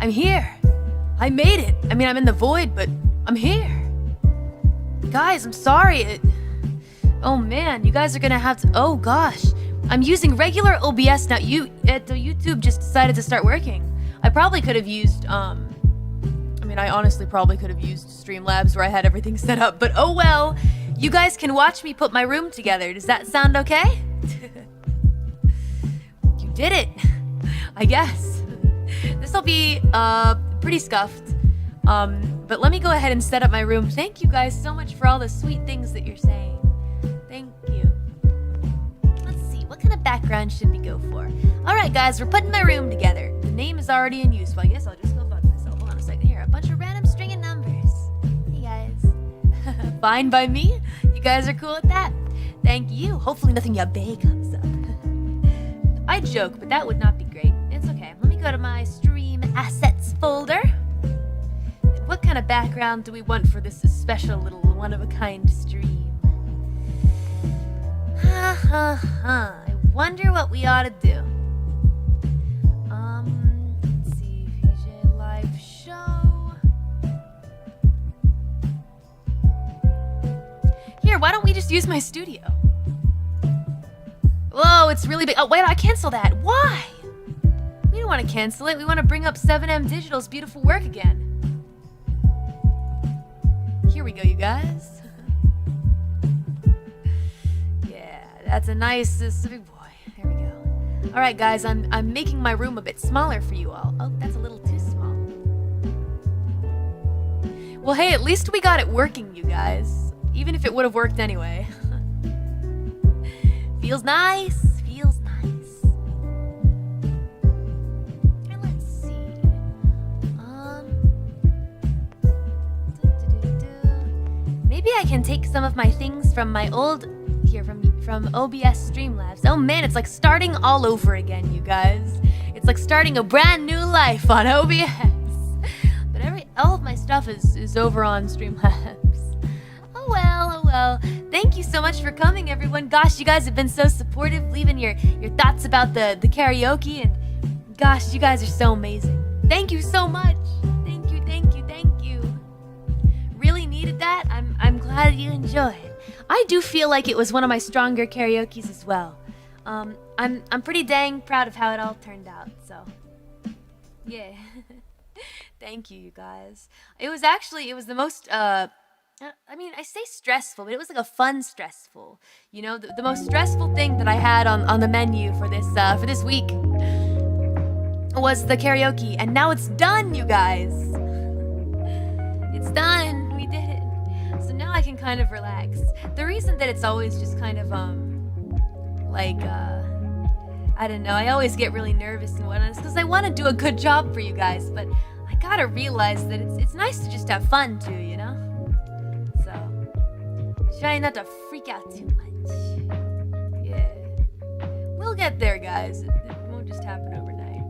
I'm here. I made it. I mean, I'm in the void, but I'm here. Guys, I'm sorry. Oh man, you guys are gonna have to. Oh gosh, I'm using regular OBS now. YouTube just decided to start working. I probably could have used I honestly probably could have used Streamlabs where I had everything set up, but oh well. You guys can watch me put my room together. Does that sound okay? You did it, I guess. This'll be pretty scuffed. But let me go ahead and set up my room. Thank you guys so much for all the sweet things that you're saying. Thank you. Let's see, what kind of background should we go for? Alright guys, we're putting my room together. The name is already in use, so I guess I'll just go bug myself. Hold on a second here. A bunch of random string of numbers. Hey guys. Fine by me? You guys are cool with that? Thank you. Hopefully nothing yabe comes up. I joke, but that would not be great. It's okay. Let me go to my stream assets folder. And what kind of background do we want for this special little one-of-a-kind stream? I wonder what we ought to do. Let's see. VJ live show. Here, why don't we just use my studio? Whoa, it's really big. Oh, wait, I cancel that. Why? We don't want to cancel it. We want to bring up 7M Digital's beautiful work again. Here we go, you guys. Yeah, that's a nice big boy. There we go. All right, guys, I'm making my room a bit smaller for you all. Oh, that's a little too small. Well, hey, at least we got it working, you guys. Even if it would have worked anyway. Feels nice. Feels nice. And let's see. Maybe I can take some of my things from my old from OBS Streamlabs. Oh man, it's like starting all over again, you guys. It's like starting a brand new life on OBS. But all of my stuff is over on Streamlabs. Oh well. Thank you so much for coming, everyone. Gosh, you guys have been so supportive, leaving your thoughts about the karaoke, and gosh, you guys are so amazing. Thank you so much. Thank you. Really needed that. I'm glad you enjoyed. I do feel like it was one of my stronger karaokes as well. I'm pretty dang proud of how it all turned out. So, yeah. Thank you, you guys. It was the most I say stressful, but it was like a fun stressful. You know, the most stressful thing that I had on the menu for this week was the karaoke, and now it's done, you guys. It's done. We did it. So now I can kind of relax. The reason that it's always just kind of I don't know, I always get really nervous and whatnot, is because I want to do a good job for you guys, but I gotta realize that it's nice to just have fun too, you know? Try not to freak out too much. Yeah. We'll get there, guys. It won't just happen overnight.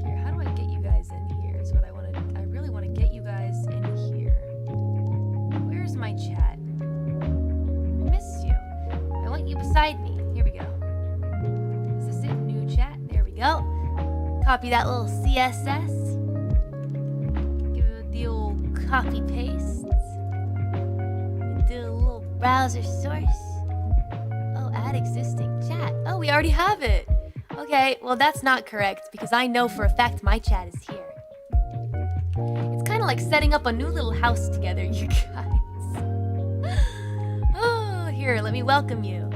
Here, how do I get you guys in here is what I really want to get you guys in here. Where's my chat? I miss you. I want you beside me. Here we go. Is this it? New chat. There we go. Copy that little CSS. Give it the old copy paste. Do a little browser source. Oh, add existing chat. Oh, we already have it. Okay, well that's not correct because I know for a fact my chat is here. It's kind of like setting up a new little house together, you guys. Oh, here, let me welcome you.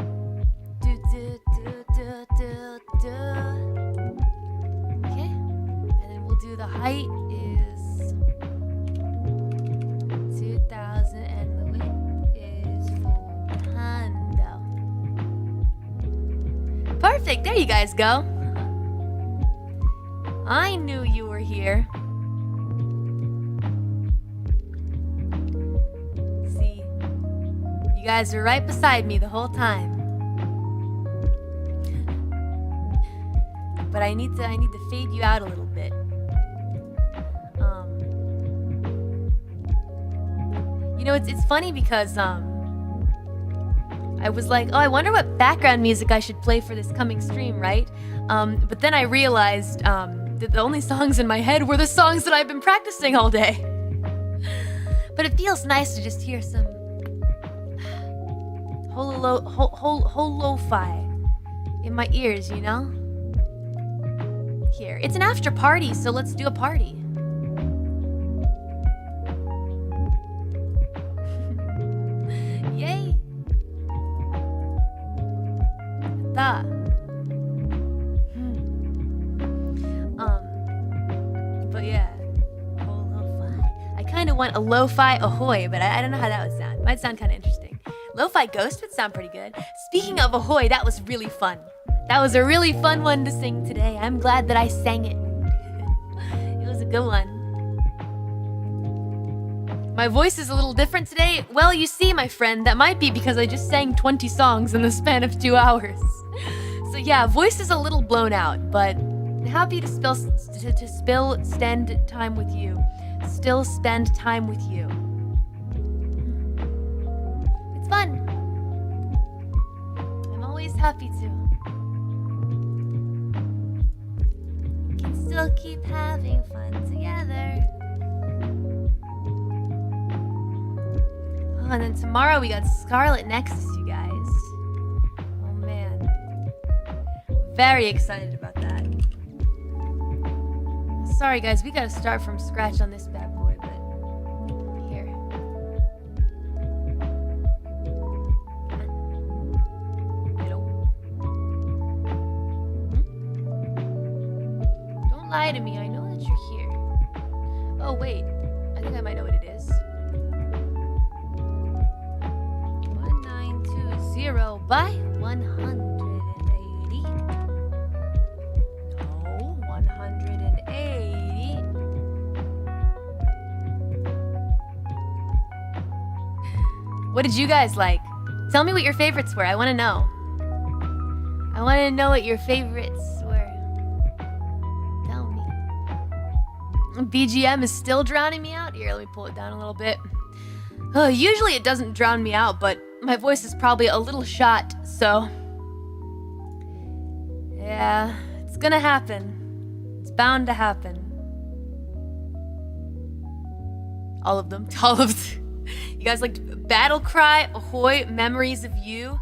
Okay, and then we'll do the height is 2000 and the width. Perfect, there you guys go. I knew you were here. See, you guys were right beside me the whole time. But I need to fade you out a little bit. You know, it's funny because I was like, oh, I wonder what background music I should play for this coming stream, right? But then I realized the only songs in my head were the songs that I've been practicing all day. But it feels nice to just hear some lo-fi in my ears, you know? Here, it's an after party, so let's do a party. Yay! Yatta. But yeah, lo-fi. I kind of want a lo-fi ahoy, but I don't know how that would sound. Might sound kind of interesting. Lo-fi ghost would sound pretty good. Speaking of ahoy, that was really fun. That was a really fun one to sing today. I'm glad that I sang it. It was a good one. My voice is a little different today. Well, you see, my friend, that might be because I just sang 20 songs in the span of 2 hours. So yeah, voice is a little blown out, but happy to spend time with you. Still spend time with you. It's fun. I'm always happy to. Can still keep having fun together. Oh, and then tomorrow we got Scarlet Nexus, you guys. Oh man. Very excited about that. Sorry guys, we gotta start from scratch on this bad boy, but here. Hello. Don't lie to me, I know that you're here. Oh wait, I think I might know what it is. 1920 by 180. No, 180. What did you guys like? Tell me what your favorites were. I want to know. I want to know what your favorites were. Tell me. BGM is still drowning me out. Here, let me pull it down a little bit. Oh, usually it doesn't drown me out, but my voice is probably a little shot, so... yeah, it's gonna happen. It's bound to happen. All of them. All of them. You guys liked Battle Cry, Ahoy, Memories of You,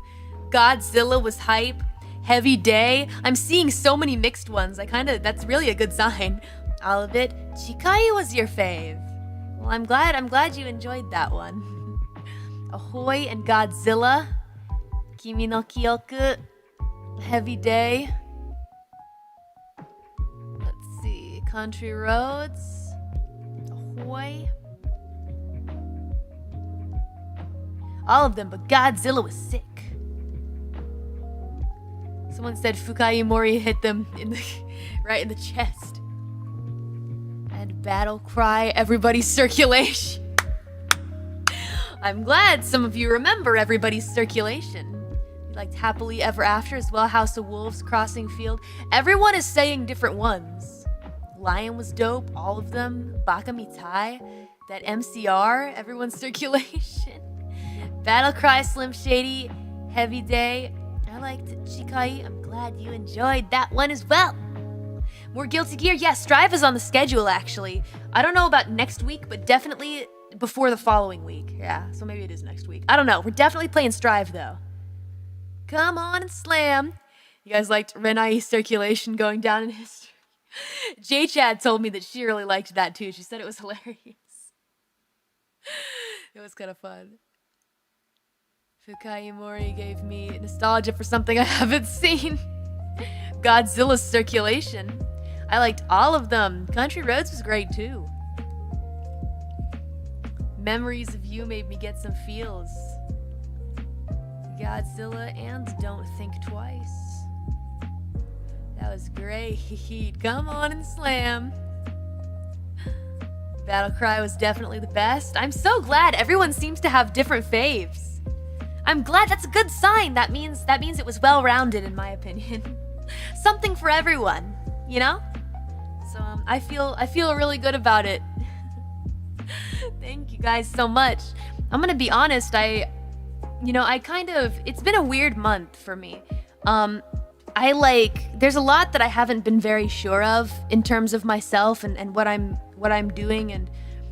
Godzilla was hype, Heavy Day. I'm seeing so many mixed ones. That's really a good sign. All of it. Chikai was your fave. Well, I'm glad you enjoyed that one. Ahoy and Godzilla, Kimi no Kyoku, Heavy Day. Let's see, Country Roads, Ahoy. All of them, but Godzilla was sick. Someone said Fukai Mori hit them right in the chest. And Battle Cry, Everybody's Circulation. I'm glad some of you remember Everybody's Circulation. You liked Happily Ever After as well, House of Wolves, Crossing Field. Everyone is saying different ones. Lion was dope, all of them. Baka Mitai, that MCR, Everyone's Circulation. Battle Cry, Slim Shady, Heavy Day. I liked Chikai. I'm glad you enjoyed that one as well. More Guilty Gear. Yes, Strive is on the schedule, actually. I don't know about next week, but definitely before the following week. Yeah, so maybe it is next week. I don't know. We're definitely playing Strive, though. Come on and slam. You guys liked Renai's Circulation going down in history. J-Chad told me that she really liked that, too. She said it was hilarious. It was kind of fun. Fukai Mori gave me nostalgia for something I haven't seen. Godzilla's Circulation. I liked all of them. Country Roads was great too. Memories of You made me get some feels. Godzilla and Don't Think Twice. That was great. Come on and slam. Battle Cry was definitely the best. I'm so glad everyone seems to have different faves. I'm glad. That's a good sign. That means it was well-rounded, in my opinion. Something for everyone, you know? So I feel really good about it. Thank you guys so much. I'm gonna be honest. It's been a weird month for me. there's a lot that I haven't been very sure of in terms of myself and what I'm doing, and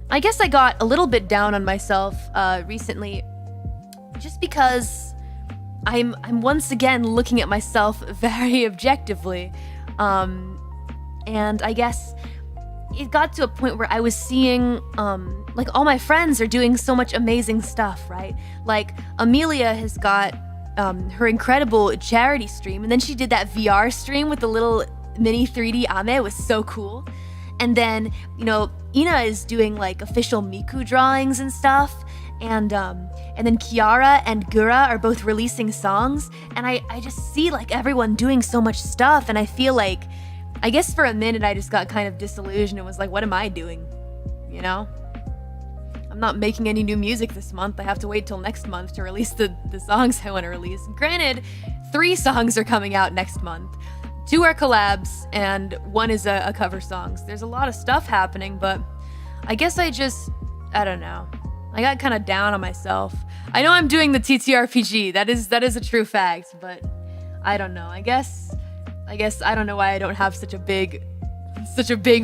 I guess I got a little bit down on myself recently just because I'm once again looking at myself very objectively, and I guess it got to a point where I was seeing like all my friends are doing so much amazing stuff, right? Like Amelia has got her incredible charity stream, and then she did that VR stream with the little mini 3D Ame. It was so cool. And then, you know, Ina is doing like official Miku drawings and stuff, and then Kiara and Gura are both releasing songs, and I just see like everyone doing so much stuff, and I feel like, I guess for a minute I just got kind of disillusioned and was like, what am I doing? You know? I'm not making any new music this month. I have to wait till next month to release the songs I want to release. Granted, 3 songs are coming out next month. 2 are collabs, and 1 is a cover song. So there's a lot of stuff happening, but I guess I don't know. I got kind of down on myself. I know I'm doing the TTRPG. That is a true fact, but I don't know. I guess I don't know why I don't have such a big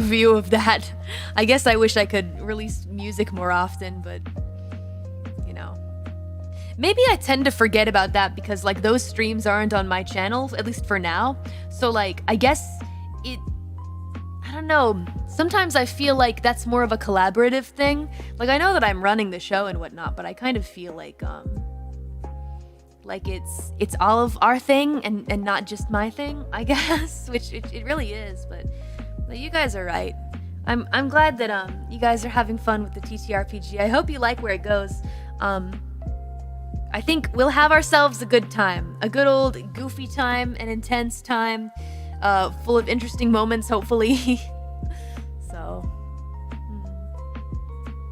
view of that. I guess I wish I could release music more often, but you know. Maybe I tend to forget about that because like those streams aren't on my channel, at least for now. So like I guess I don't know. Sometimes I feel like that's more of a collaborative thing. Like I know that I'm running the show and whatnot, but I kind of feel like it's all of our thing and not just my thing, I guess, which it really is, but you guys are right. I'm glad that you guys are having fun with the TTRPG. I hope you like where it goes. I think we'll have ourselves a good time. A good old goofy time, an intense time, full of interesting moments, hopefully. So,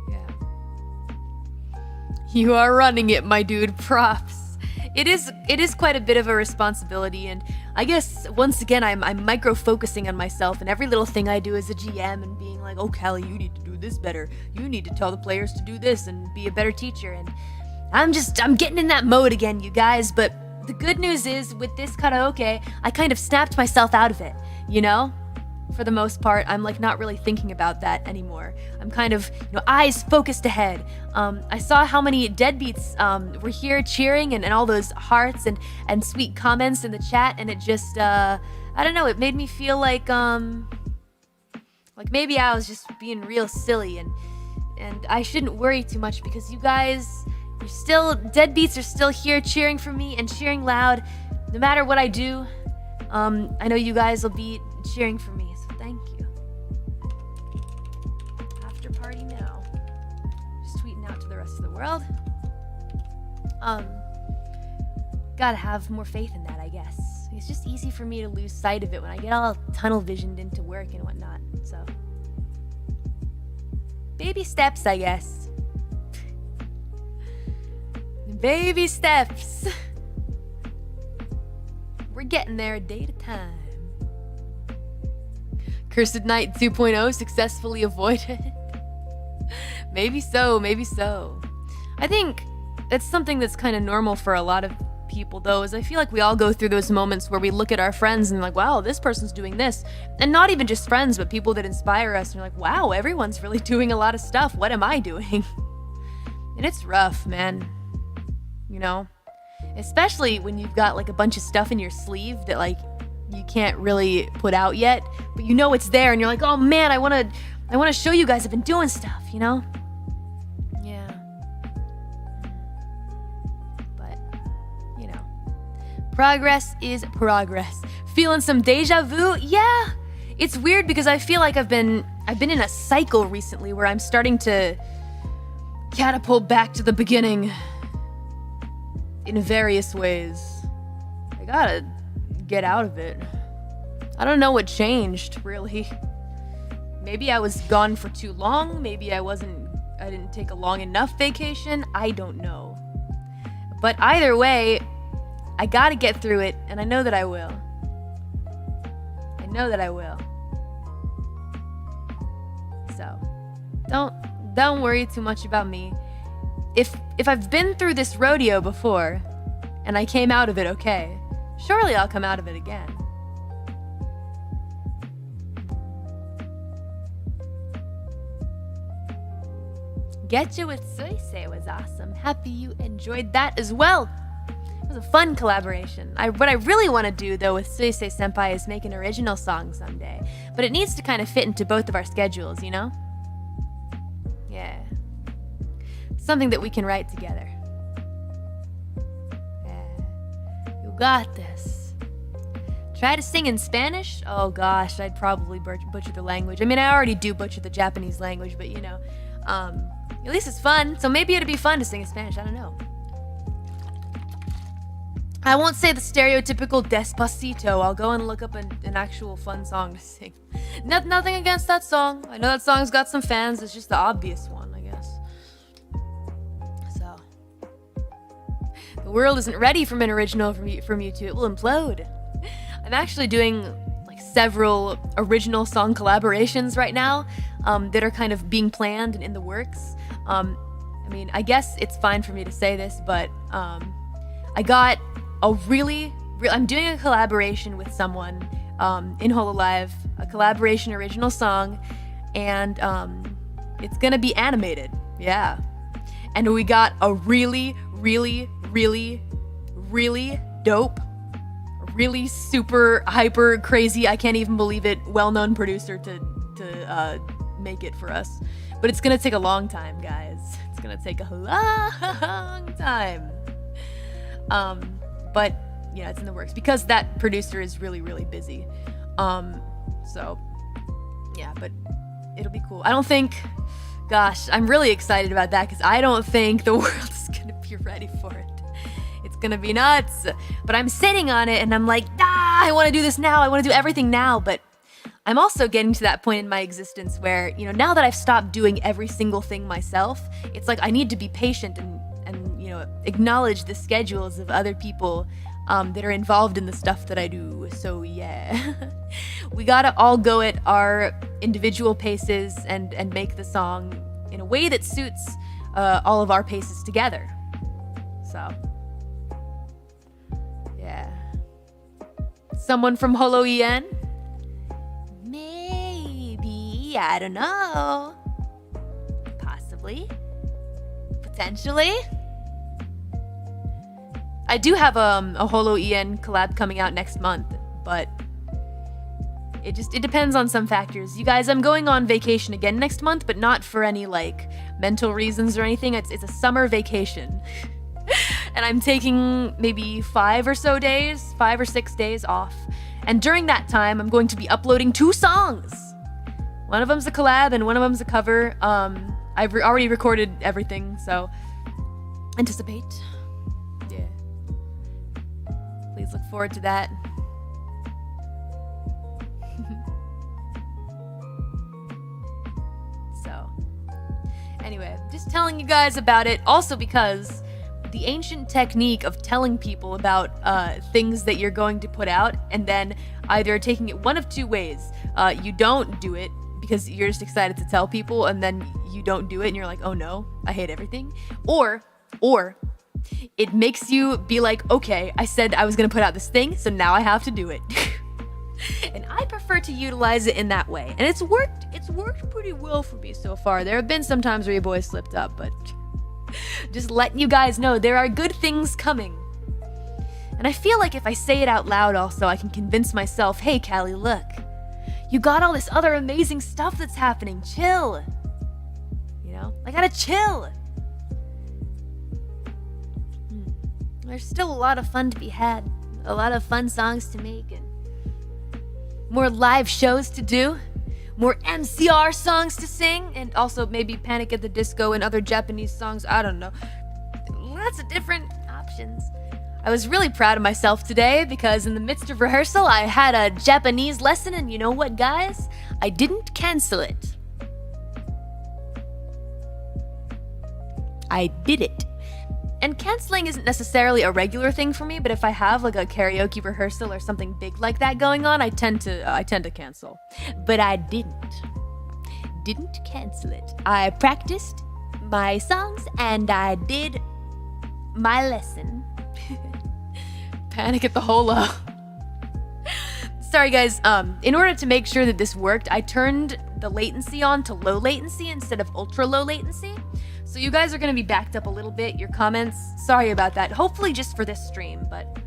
yeah. You are running it, my dude. Props. It is quite a bit of a responsibility, and I guess once again I'm micro-focusing on myself, and every little thing I do as a GM and being like, oh Callie, you need to do this better. You need to tell the players to do this and be a better teacher, and I'm getting in that mode again, you guys. But the good news is with this karaoke, I kind of snapped myself out of it, you know? For the most part, I'm like not really thinking about that anymore. I'm kind of, you know, eyes focused ahead. I saw how many deadbeats were here cheering and all those hearts and sweet comments in the chat, and it just, I don't know, it made me feel like maybe I was just being real silly, and I shouldn't worry too much because you guys, deadbeats are still here cheering for me and cheering loud, no matter what I do. I know you guys will be cheering for me, so thank you. After party now. Just tweeting out to the rest of the world. Gotta have more faith in that, I guess. It's just easy for me to lose sight of it when I get all tunnel visioned into work and whatnot, so. Baby steps, I guess. Baby steps. We're getting there a day at a time. Cursed Night 2.0 successfully avoided. Maybe so, maybe so. I think it's something that's kind of normal for a lot of people, though, is I feel like we all go through those moments where we look at our friends and like, wow, this person's doing this. And not even just friends, but people that inspire us. And you're like, wow, everyone's really doing a lot of stuff. What am I doing? And it's rough, man. You know? Especially when you've got like a bunch of stuff in your sleeve that like you can't really put out yet, but you know it's there and you're like, oh man, I want to show you guys I've been doing stuff, you know? Yeah. But, you know, progress is progress. Feeling some deja vu? Yeah. It's weird because I feel like I've been in a cycle recently where I'm starting to catapult back to the beginning in various ways. I gotta get out of it. I don't know what changed, really. Maybe I was gone for too long. Maybe I didn't take a long enough vacation. I don't know. But either way, I gotta get through it, and I know that I will. I know that I will. So, don't worry too much about me. If I've been through this rodeo before, and I came out of it okay, surely I'll come out of it again. Getcha with Suisei was awesome. Happy you enjoyed that as well. It was a fun collaboration. What I really want to do, though, with Suisei Senpai is make an original song someday. But it needs to kind of fit into both of our schedules, you know? Yeah. Something that we can write together. Yeah. You got this. Try to sing in Spanish? Oh gosh, I'd probably butcher the language. I mean, I already do butcher the Japanese language, but you know, at least it's fun. So maybe it'd be fun to sing in Spanish. I don't know. I won't say the stereotypical Despacito. I'll go and look up an actual fun song to sing. Nothing against that song. I know that song's got some fans. It's just the obvious one, I guess. So, the world isn't ready for an original from you two. It will implode. I'm actually doing like several original song collaborations right now that are kind of being planned and in the works. I mean, I guess it's fine for me to say this, but I got I'm doing a collaboration with someone in Hololive, a collaboration original song, and it's gonna be animated, yeah. And we got a really dope, really super hyper crazy, I can't even believe it, well-known producer to make it for us. But it's gonna take a long time, guys. It's gonna take a long time. But yeah, it's in the works because that producer is really busy. So yeah, but it'll be cool. Gosh, I'm really excited about that because I don't think the world is gonna be ready for it. It's gonna be nuts. But I'm sitting on it and I'm like, I want to do this now. I want to do everything now. But I'm also getting to that point in my existence where, you know, now that I've stopped doing every single thing myself, it's like I need to be patient and you know, acknowledge the schedules of other people that are involved in the stuff that I do. So yeah, we gotta all go at our individual paces and make the song in a way that suits all of our paces together. So yeah. Someone from hololive-EN? Maybe, I don't know. Possibly. Potentially. I do have a hololive-EN collab coming out next month, but it depends on some factors. You guys, I'm going on vacation again next month, but not for any like mental reasons or anything. It's a summer vacation. And I'm taking maybe 5 or 6 days off. And during that time, I'm going to be uploading 2 songs. One of them's a collab and one of them's a cover. I've already recorded everything, so anticipate. Yeah. Please look forward to that. So, anyway, just telling you guys about it. Also because the ancient technique of telling people about things that you're going to put out and then either taking it one of 2 ways. You don't do it because you're just excited to tell people, and then you don't do it and you're like, oh no, I hate everything. Or it makes you be like, okay, I said I was gonna put out this thing, so now I have to do it. And I prefer to utilize it in that way. And it's worked pretty well for me so far. There have been some times where your boy slipped up, but just letting you guys know there are good things coming. And I feel like if I say it out loud also, I can convince myself, hey Callie, look, you got all this other amazing stuff that's happening, chill. You know, I gotta chill. There's still a lot of fun to be had, a lot of fun songs to make, and more live shows to do, more MCR songs to sing, and also maybe Panic at the Disco and other Japanese songs, I don't know. Lots of different options. I was really proud of myself today because in the midst of rehearsal, I had a Japanese lesson, and you know what, guys? I didn't cancel it. I did it. And canceling isn't necessarily a regular thing for me, but if I have like a karaoke rehearsal or something big like that going on, I tend to cancel. But I didn't cancel it. I practiced my songs and I did my lesson. Panic at the Holo. Sorry guys, in order to make sure that this worked, I turned the latency on to low latency instead of ultra low latency. So you guys are gonna be backed up a little bit, your comments. Sorry about that. Hopefully just for this stream, but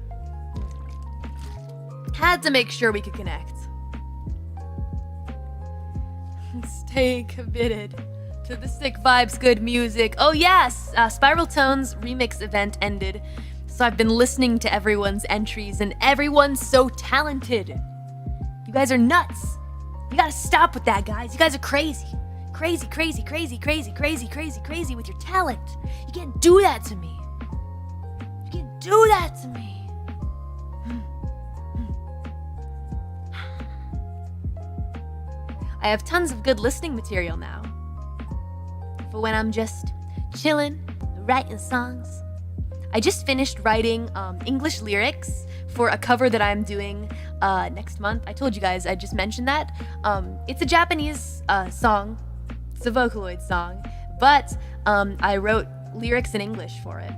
had to make sure we could connect. Stay committed to the sick vibes, good music. Oh yes, Spiral Tone's remix event ended, so I've been listening to everyone's entries, and everyone's so talented. You guys are nuts. You gotta stop with that, guys. You guys are crazy. Crazy, crazy, crazy, crazy, crazy, crazy, crazy with your talent. You can't do that to me. You can't do that to me. I have tons of good listening material now. For when I'm just chillin', writing songs. I just finished writing English lyrics for a cover that I'm doing next month. I told you guys, I just mentioned that. It's a Japanese song. It's a Vocaloid song, but I wrote lyrics in English for it.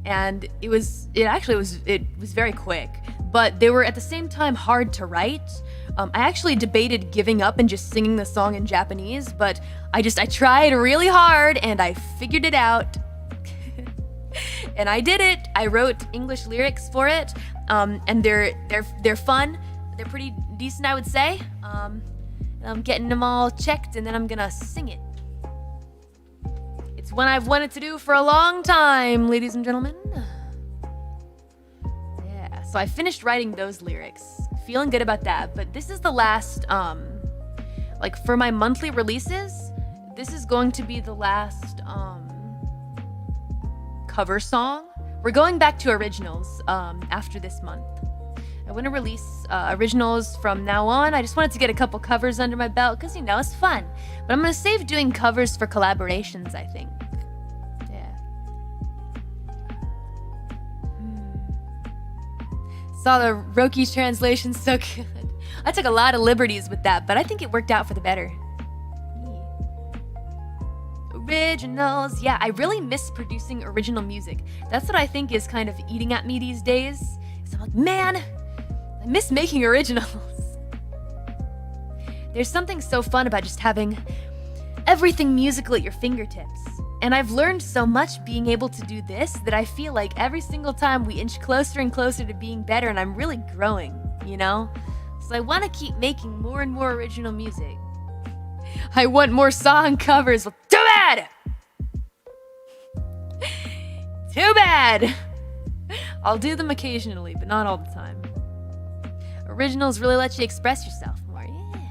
And it was very quick, but they were at the same time hard to write. I actually debated giving up and just singing the song in Japanese, but I tried really hard and I figured it out. And I did it. I wrote English lyrics for it, and they're fun. They're pretty decent, I would say. I'm getting them all checked, and then I'm gonna sing it. It's one I've wanted to do for a long time, ladies and gentlemen. Yeah, so I finished writing those lyrics. Feeling good about that, but this is the last, like for my monthly releases, this is going to be the last, cover song. We're going back to originals, after this month. I want to release originals from now on. I just wanted to get a couple covers under my belt because, you know, it's fun. But I'm going to save doing covers for collaborations, I think. Yeah. Saw the ROKI translation, so good. I took a lot of liberties with that, but I think it worked out for the better. Originals. Yeah, I really miss producing original music. That's what I think is kind of eating at me these days. So I'm like, man, I miss making originals. There's something so fun about just having everything musical at your fingertips. And I've learned so much being able to do this that I feel like every single time we inch closer and closer to being better, and I'm really growing, you know? So I want to keep making more and more original music. I want more song covers. Well, too bad! Too bad! I'll do them occasionally, but not all the time. Originals really let you express yourself more. Yeah,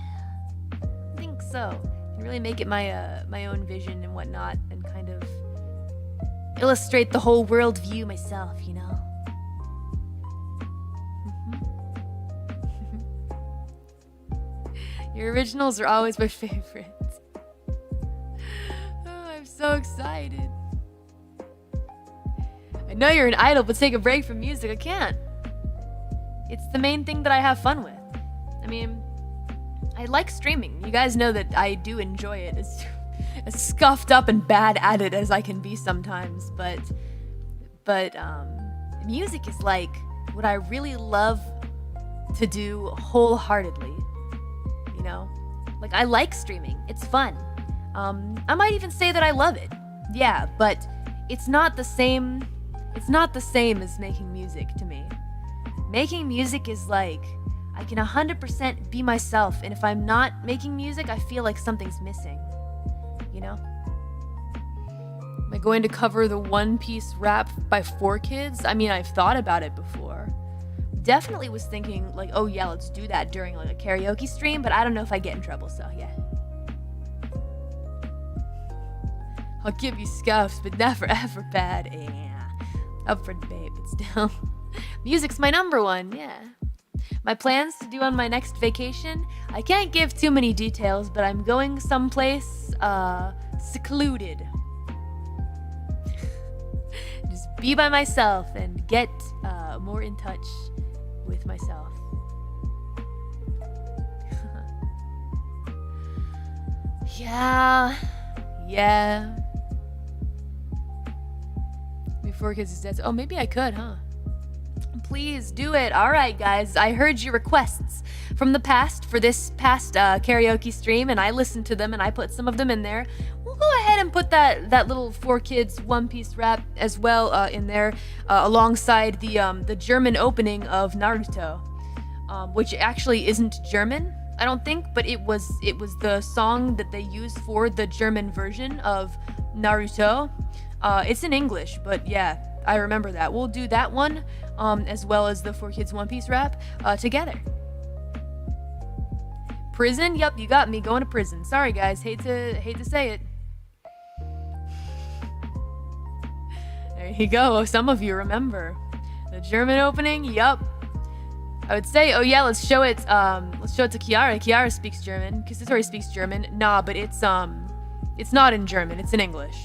I think so. And really make it my own vision and whatnot, and kind of illustrate the whole world view myself, you know? Your originals are always my favorite. Oh, I'm so excited. I know you're an idol, but take a break from music. I can't. It's the main thing that I have fun with. I mean, I like streaming. You guys know that I do enjoy it. As scuffed up and bad at it as I can be sometimes, but music is like what I really love to do wholeheartedly. You know, like I like streaming. It's fun. I might even say that I love it. Yeah, but it's not the same. It's not the same as making music to me. Making music is like I can 100% be myself, and if I'm not making music, I feel like something's missing. You know? Am I going to cover the One Piece rap by 4Kids? I mean, I've thought about it before. Definitely was thinking like, oh yeah, let's do that during like a karaoke stream, but I don't know if I get in trouble, so yeah. I'll give you scuffs, but never ever bad. Yeah. Up for debate, but still. Music's my number one, yeah. My plans to do on my next vacation, I can't give too many details, but I'm going someplace secluded. Just be by myself and get more in touch with myself. Yeah. Before Kids is dead. Oh, maybe I could, huh? Please do it. All right, guys. I heard your requests from the past for this past karaoke stream, and I listened to them, and I put some of them in there. We'll go and put that little 4Kids One Piece rap as well in there, alongside the German opening of Naruto, which actually isn't German, I don't think, but it was the song that they used for the German version of Naruto. It's in English, but yeah, I remember that. We'll do that one, as well as the 4Kids One Piece rap together. Prison? Yup, you got me going to prison. Sorry guys, hate to say it. There you go. Some of you remember the German opening. Yup. I would say, oh yeah, let's show it to Kiara. Kiara speaks German. Kissatori speaks German. Nah, but it's not in German. It's in English.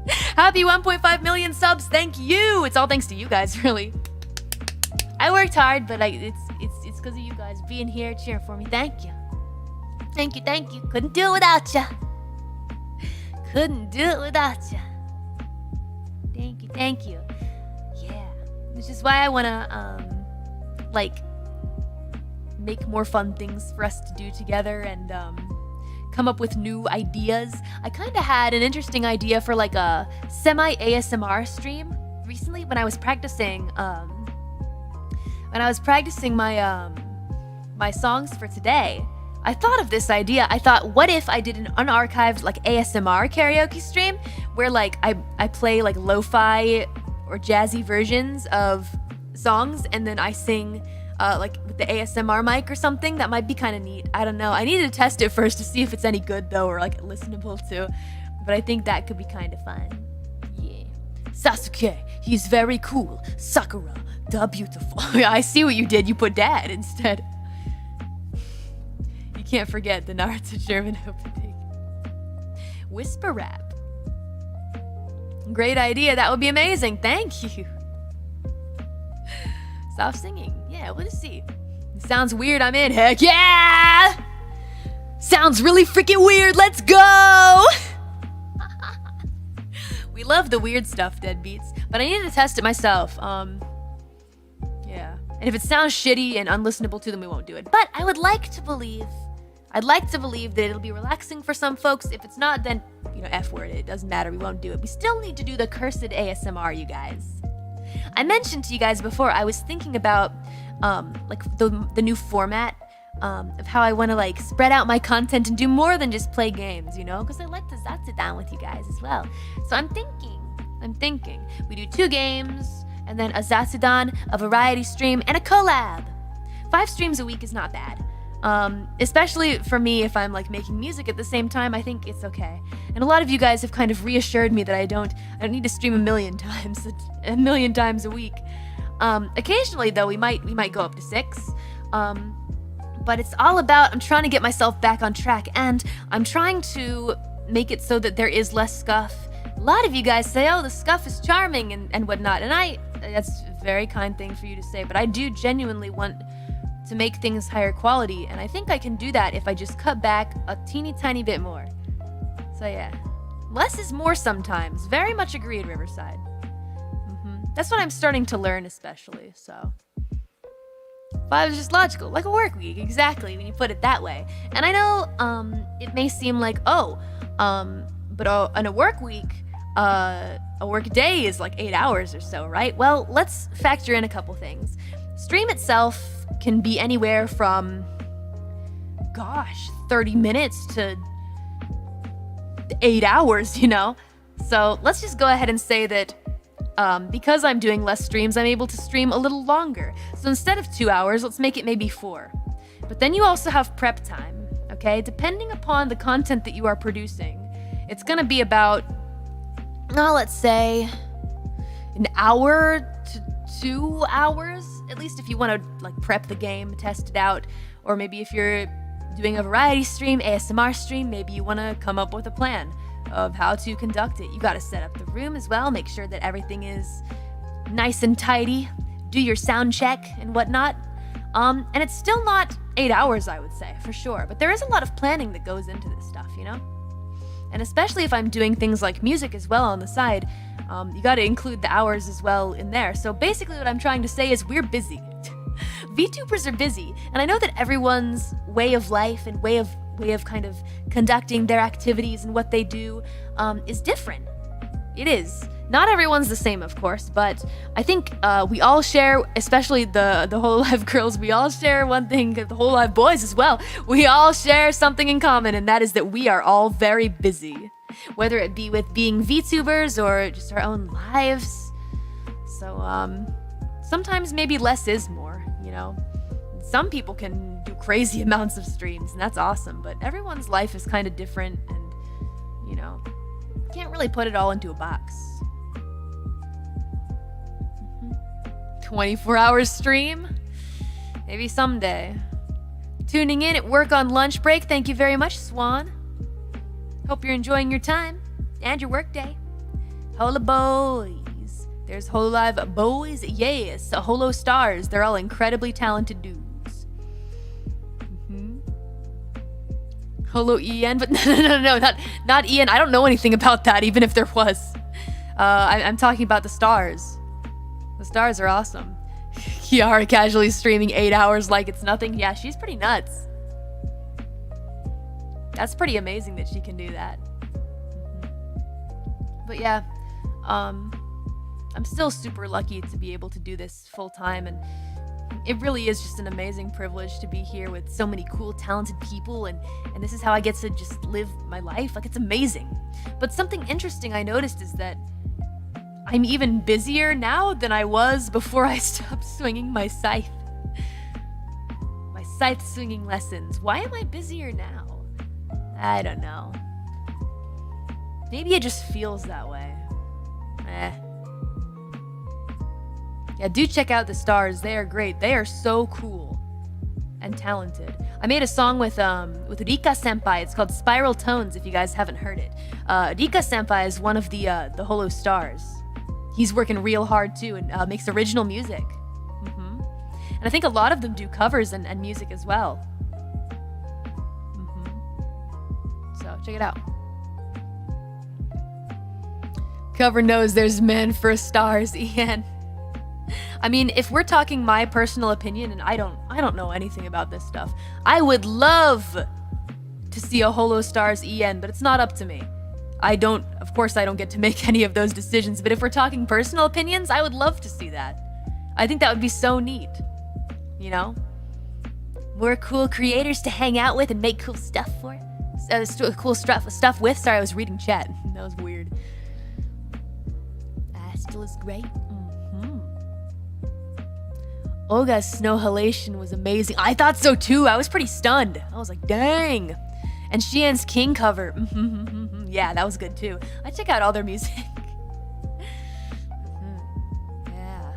Happy 1.5 million subs. Thank you. It's all thanks to you guys, really. I worked hard, but it's because of you guys being here cheering for me. Thank you. Thank you. Couldn't do it without ya. Couldn't do it without ya. Thank you. Yeah. Which is why I wanna make more fun things for us to do together and come up with new ideas. I kind of had an interesting idea for like a semi ASMR stream recently when I was practicing my my songs for today. I thought of this idea. I thought, what if I did an unarchived like ASMR karaoke stream where like I play like lo-fi or jazzy versions of songs and then I sing like with the ASMR mic or something. That might be kind of neat. I don't know. I need to test it first to see if it's any good though, or like listenable too. But I think that could be kind of fun. Yeah. Sasuke, he's very cool. Sakura, the beautiful. I see what you did. You put dad instead. You can't forget the Naruto German opening. Whisper rap. Great idea. That would be amazing. Thank you. Stop singing. Yeah, we'll just see. It sounds weird. I'm in. Heck yeah! Sounds really freaking weird. Let's go! We love the weird stuff, Deadbeats. But I need to test it myself. Yeah. And if it sounds shitty and unlistenable to them, we won't do it. But I'd like to believe that it'll be relaxing for some folks. If it's not, then, F word. It doesn't matter. We won't do it. We still need to do the cursed ASMR, you guys. I mentioned to you guys before, I was thinking about like the new format of how I want to like spread out my content and do more than just play games, because I like to zatsu down with you guys as well. So I'm thinking we do 2 games and then a zatsudan, a variety stream, and a collab. 5 streams a week is not bad. Especially for me, if I'm like making music at the same time, I think it's okay. And a lot of you guys have kind of reassured me that I don't need to stream a million times a week. Occasionally though, we might go up to 6. But it's all about, I'm trying to get myself back on track, and I'm trying to make it so that there is less scuff. A lot of you guys say, oh, the scuff is charming and whatnot, and that's a very kind thing for you to say, but I do genuinely want to make things higher quality, and I think I can do that if I just cut back a teeny tiny bit more. So yeah, less is more sometimes. Very much agreed, Riverside. That's what I'm starting to learn, especially, so. 5 is just logical, like a work week, exactly, when you put it that way. And I know it may seem like, but in a work week, a work day is like 8 hours or so, right? Well, let's factor in a couple things. Stream itself can be anywhere from, 30 minutes to 8 hours, So let's just go ahead and say that because I'm doing less streams, I'm able to stream a little longer. So instead of 2 hours, let's make it maybe 4. But then you also have prep time, okay? Depending upon the content that you are producing, it's gonna be about, let's say, an hour to 2 hours, at least if you want to like prep the game, test it out, or maybe if you're doing a variety stream, ASMR stream, maybe you want to come up with a plan of how to conduct it. You got to set up the room as well, make sure that everything is nice and tidy, do your sound check and whatnot. And it's still not 8 hours, I would say, for sure, but there is a lot of planning that goes into this stuff, And especially if I'm doing things like music as well on the side, you got to include the hours as well in there. So basically what I'm trying to say is we're busy. VTubers are busy, and I know that everyone's way of life and way of way of kind of conducting their activities and what they do is different. It is. Not everyone's the same, of course, but I think we all share, especially the hololive girls, we all share one thing, the hololive boys as well. We all share something in common, and that is that we are all very busy. Whether it be with being VTubers or just our own lives. So, sometimes maybe less is more, you know? Some people can do crazy amounts of streams, and that's awesome, but everyone's life is kind of different, and, you know, can't really put it all into a box. 24 hours stream? Maybe someday. Tuning in at work on lunch break, thank you very much, Swan. Hope you're enjoying your time and your work day. Hola boys. There's hololive boys, yes. Holo stars, they're all incredibly talented dudes. Holo EN, but no, not EN. I don't know anything about that, even if there was. I'm talking about the stars. The stars are awesome. Kiara casually streaming 8 hours like it's nothing. Yeah, she's pretty nuts. That's pretty amazing that she can do that. But yeah, I'm still super lucky to be able to do this full time, and it really is just an amazing privilege to be here with so many cool, talented people, and this is how I get to just live my life. Like, it's amazing. But something interesting I noticed is that I'm even busier now than I was before I stopped swinging my scythe. My scythe swinging lessons. Why am I busier now? I don't know. Maybe it just feels that way. Yeah, do check out the stars. They are great. They are so cool and talented. I made a song with Rika Senpai. It's called Spiral Tones, if you guys haven't heard it. Rika Senpai is one of the holo stars. He's working real hard too, and makes original music. And I think a lot of them do covers and music as well. So check it out. Cover knows there's men for stars, Ian. I mean, if we're talking my personal opinion, and I don't know anything about this stuff, I would love to see a holo stars EN, but it's not up to me. Of course I don't get to make any of those decisions, but if we're talking personal opinions, I would love to see that. I think that would be so neat, you know? More cool creators to hang out with and make cool stuff for. Cool stuff with. Sorry, I was reading chat. That was weird. Still is great. Olga's snow halation was amazing. I thought so too. I was pretty stunned. I was like, dang. And Xian's King cover. Yeah, that was good too. I check out all their music. Yeah.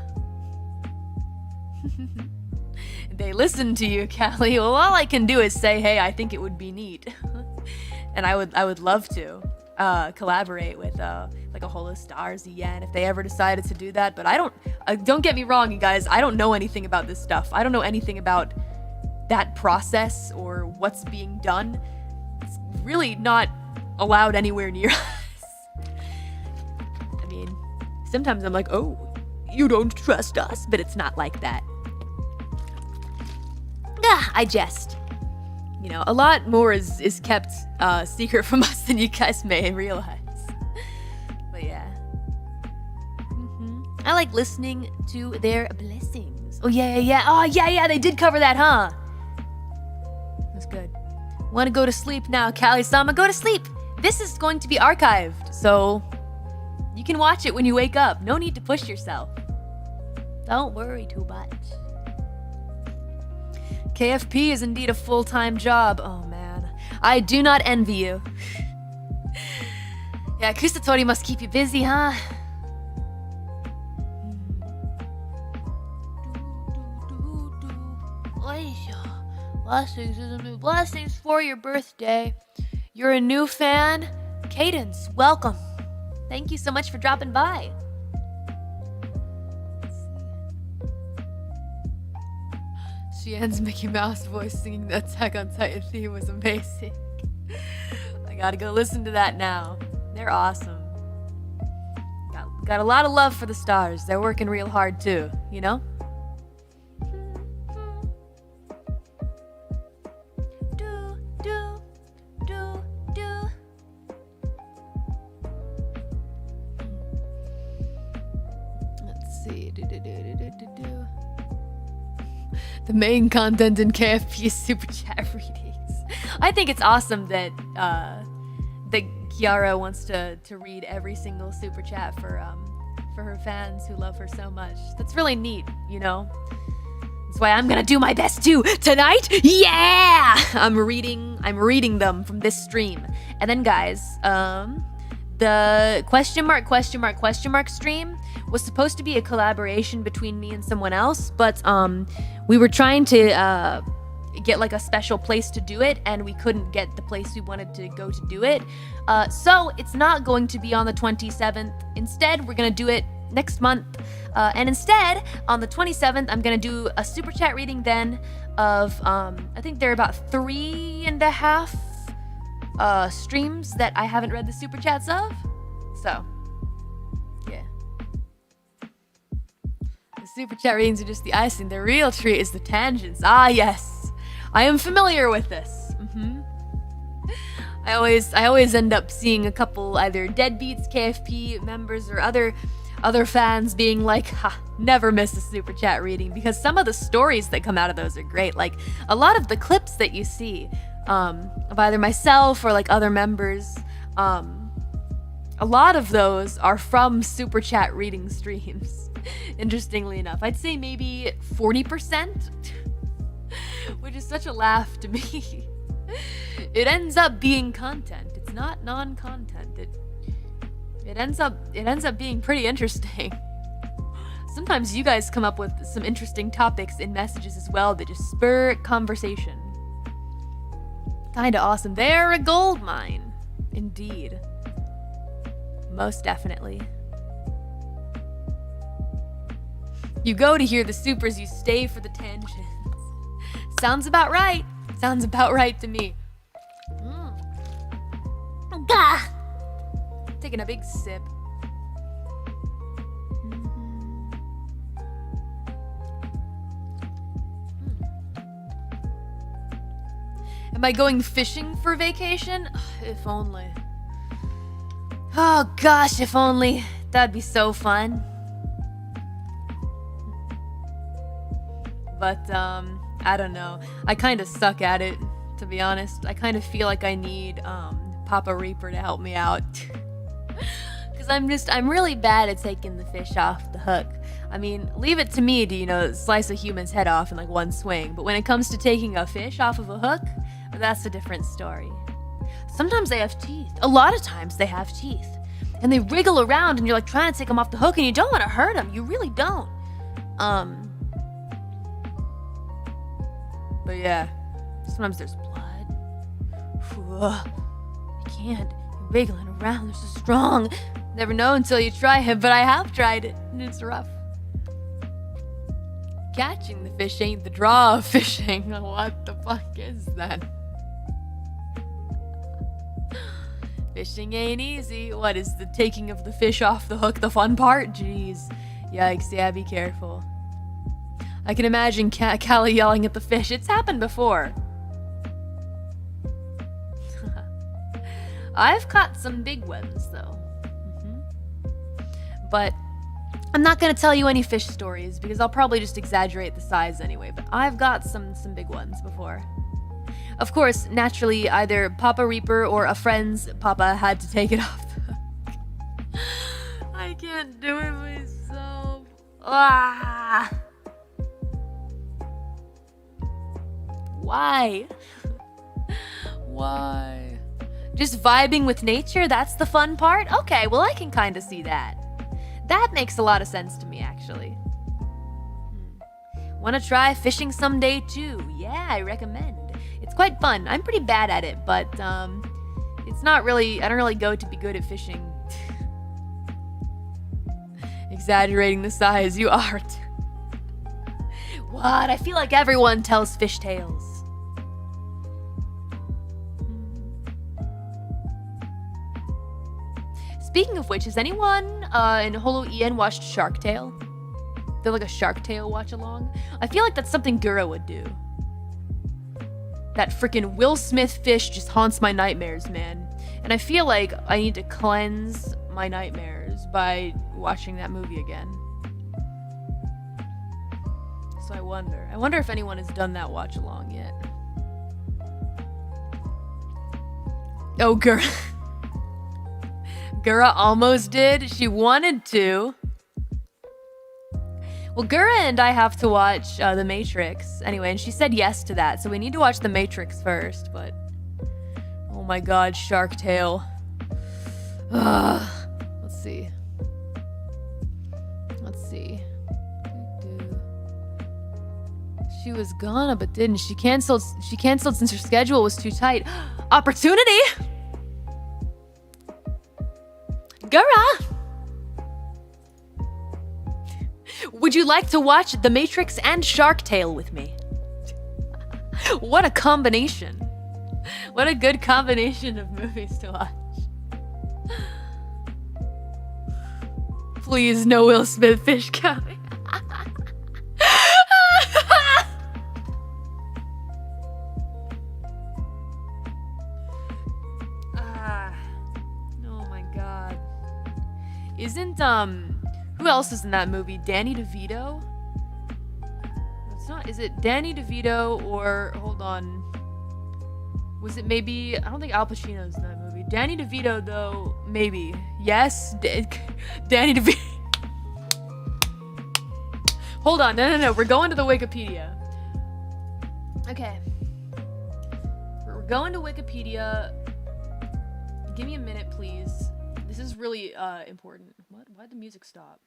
They listen to you, Callie. Well, all I can do is say, hey, I think it would be neat. And I would love to collaborate with like a holo stars EN if they ever decided to do that. But don't get me wrong, you guys. I don't know anything about this stuff. I don't know anything about that process or what's being done. It's really not allowed anywhere near us. I mean, sometimes I'm like, oh, you don't trust us, but it's not like that. I jest. You know, a lot more is kept secret from us than you guys may realize. But yeah. I like listening to their blessings. Oh yeah. Oh yeah, they did cover that, huh? That's good. Want to go to sleep now, Callie-sama? Go to sleep. This is going to be archived, so you can watch it when you wake up. No need to push yourself. Don't worry too much. KFP is indeed a full-time job. Oh man, I do not envy you. Yeah, Kusatori must keep you busy, huh? Blessings for your birthday. You're a new fan? Cadence, welcome. Thank you so much for dropping by. Xian's Mickey Mouse voice singing the Attack on Titan theme was amazing. I gotta go listen to that now. They're awesome. Got a lot of love for the stars. They're working real hard too, you know? see. The main content in KFP is super chat readings. I think it's awesome that that Kiara wants to read every single super chat for her fans who love her so much. That's really neat, you know? That's why I'm gonna do my best too tonight. Yeah! I'm reading them from this stream. And then guys, the question mark stream was supposed to be a collaboration between me and someone else, but we were trying to get like a special place to do it, and we couldn't get the place we wanted to go to do it. So it's not going to be on the 27th. Instead, we're gonna do it next month. And instead, on the 27th, I'm gonna do a super chat reading then of, I think there are about 3.5 streams that I haven't read the super chats of. So, yeah. The super chat readings are just the icing. The real treat is the tangents. Ah, yes. I am familiar with this. I always end up seeing a couple either deadbeats, KFP members, or other fans being like, ha, never miss a super chat reading, because some of the stories that come out of those are great. Like a lot of the clips that you see of either myself or like other members, a lot of those are from super chat reading streams. Interestingly enough, I'd say maybe 40%, which is such a laugh to me. It ends up being content. It's not non-content. It ends up being pretty interesting. Sometimes you guys come up with some interesting topics in messages as well that just spur conversation. Kinda awesome. They're a gold mine. Indeed. Most definitely. You go to hear the supers, you stay for the tangents. Sounds about right. Sounds about right to me. Gah! Taking a big sip. Am I going fishing for vacation? If only. Oh gosh, if only. That'd be so fun. But, I don't know. I kind of suck at it, to be honest. I kind of feel like I need, Papa Reaper to help me out. Because I'm really bad at taking the fish off the hook. I mean, leave it to me to, you know, slice a human's head off in like one swing. But when it comes to taking a fish off of a hook, that's a different story. Sometimes they have teeth. A lot of times they have teeth. And they wriggle around and you're like trying to take them off the hook and you don't want to hurt them. You really don't. But yeah, sometimes there's blood. I can't. You're wiggling around. They're so strong. Never know until you try it, but I have tried it, and it's rough. Catching the fish ain't the draw of fishing. What the fuck is that? Fishing ain't easy. What is the taking of the fish off the hook the fun part? Jeez. Yikes, yeah, be careful. I can imagine Callie yelling at the fish. It's happened before. I've caught some big ones, though. But I'm not going to tell you any fish stories because I'll probably just exaggerate the size anyway. But I've got some big ones before. Of course, naturally, either Papa Reaper or a friend's Papa had to take it off the hook. I can't do it myself. Ah! Why? Why? Just vibing with nature? That's the fun part? Okay, well, I can kind of see that. That makes a lot of sense to me, actually. Want to try fishing someday, too? Yeah, I recommend. It's quite fun. I'm pretty bad at it, but it's not really... I don't really go to be good at fishing. Exaggerating the size, you are. What? I feel like everyone tells fish tales. Speaking of which, has anyone in hololive-EN watched Shark Tale? They're like a Shark Tale watch along. I feel like that's something Gura would do. That freaking Will Smith fish just haunts my nightmares, man. And I feel like I need to cleanse my nightmares by watching that movie again. So I wonder if anyone has done that watch along yet. Oh, Gura. Gura almost did. She wanted to. Well, Gura and I have to watch The Matrix anyway, and she said yes to that. So we need to watch The Matrix first, but... Oh my god, Shark Tale. Let's see. She was gonna, but didn't. She canceled since her schedule was too tight. Opportunity! Gura! Would you like to watch The Matrix and Shark Tale with me? What a combination. What a good combination of movies to watch. Please, no Will Smith fish coming. Oh my god. Isn't, who else is in that movie? Danny DeVito? It's not, is it Danny DeVito or, hold on. Was it maybe, I don't think Al Pacino's in that movie. Danny DeVito though, maybe. Yes? Danny DeVito. Hold on, no, we're going to the Wikipedia. Okay. We're going to Wikipedia. Give me a minute, please. This is really important. What? Why'd the music stop?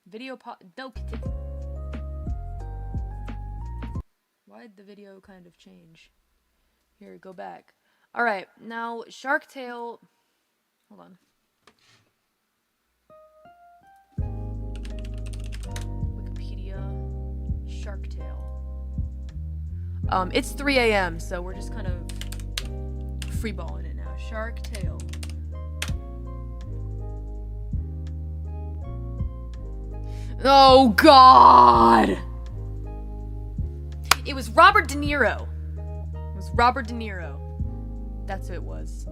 Video no. Why'd the video kind of change? Here, go back. All right, now Shark Tale. Hold on. Wikipedia. Shark Tale. It's 3 a.m., so we're just kind of freeballing it now. Shark Tale. Oh God! It was Robert De Niro. Robert De Niro. That's who it was.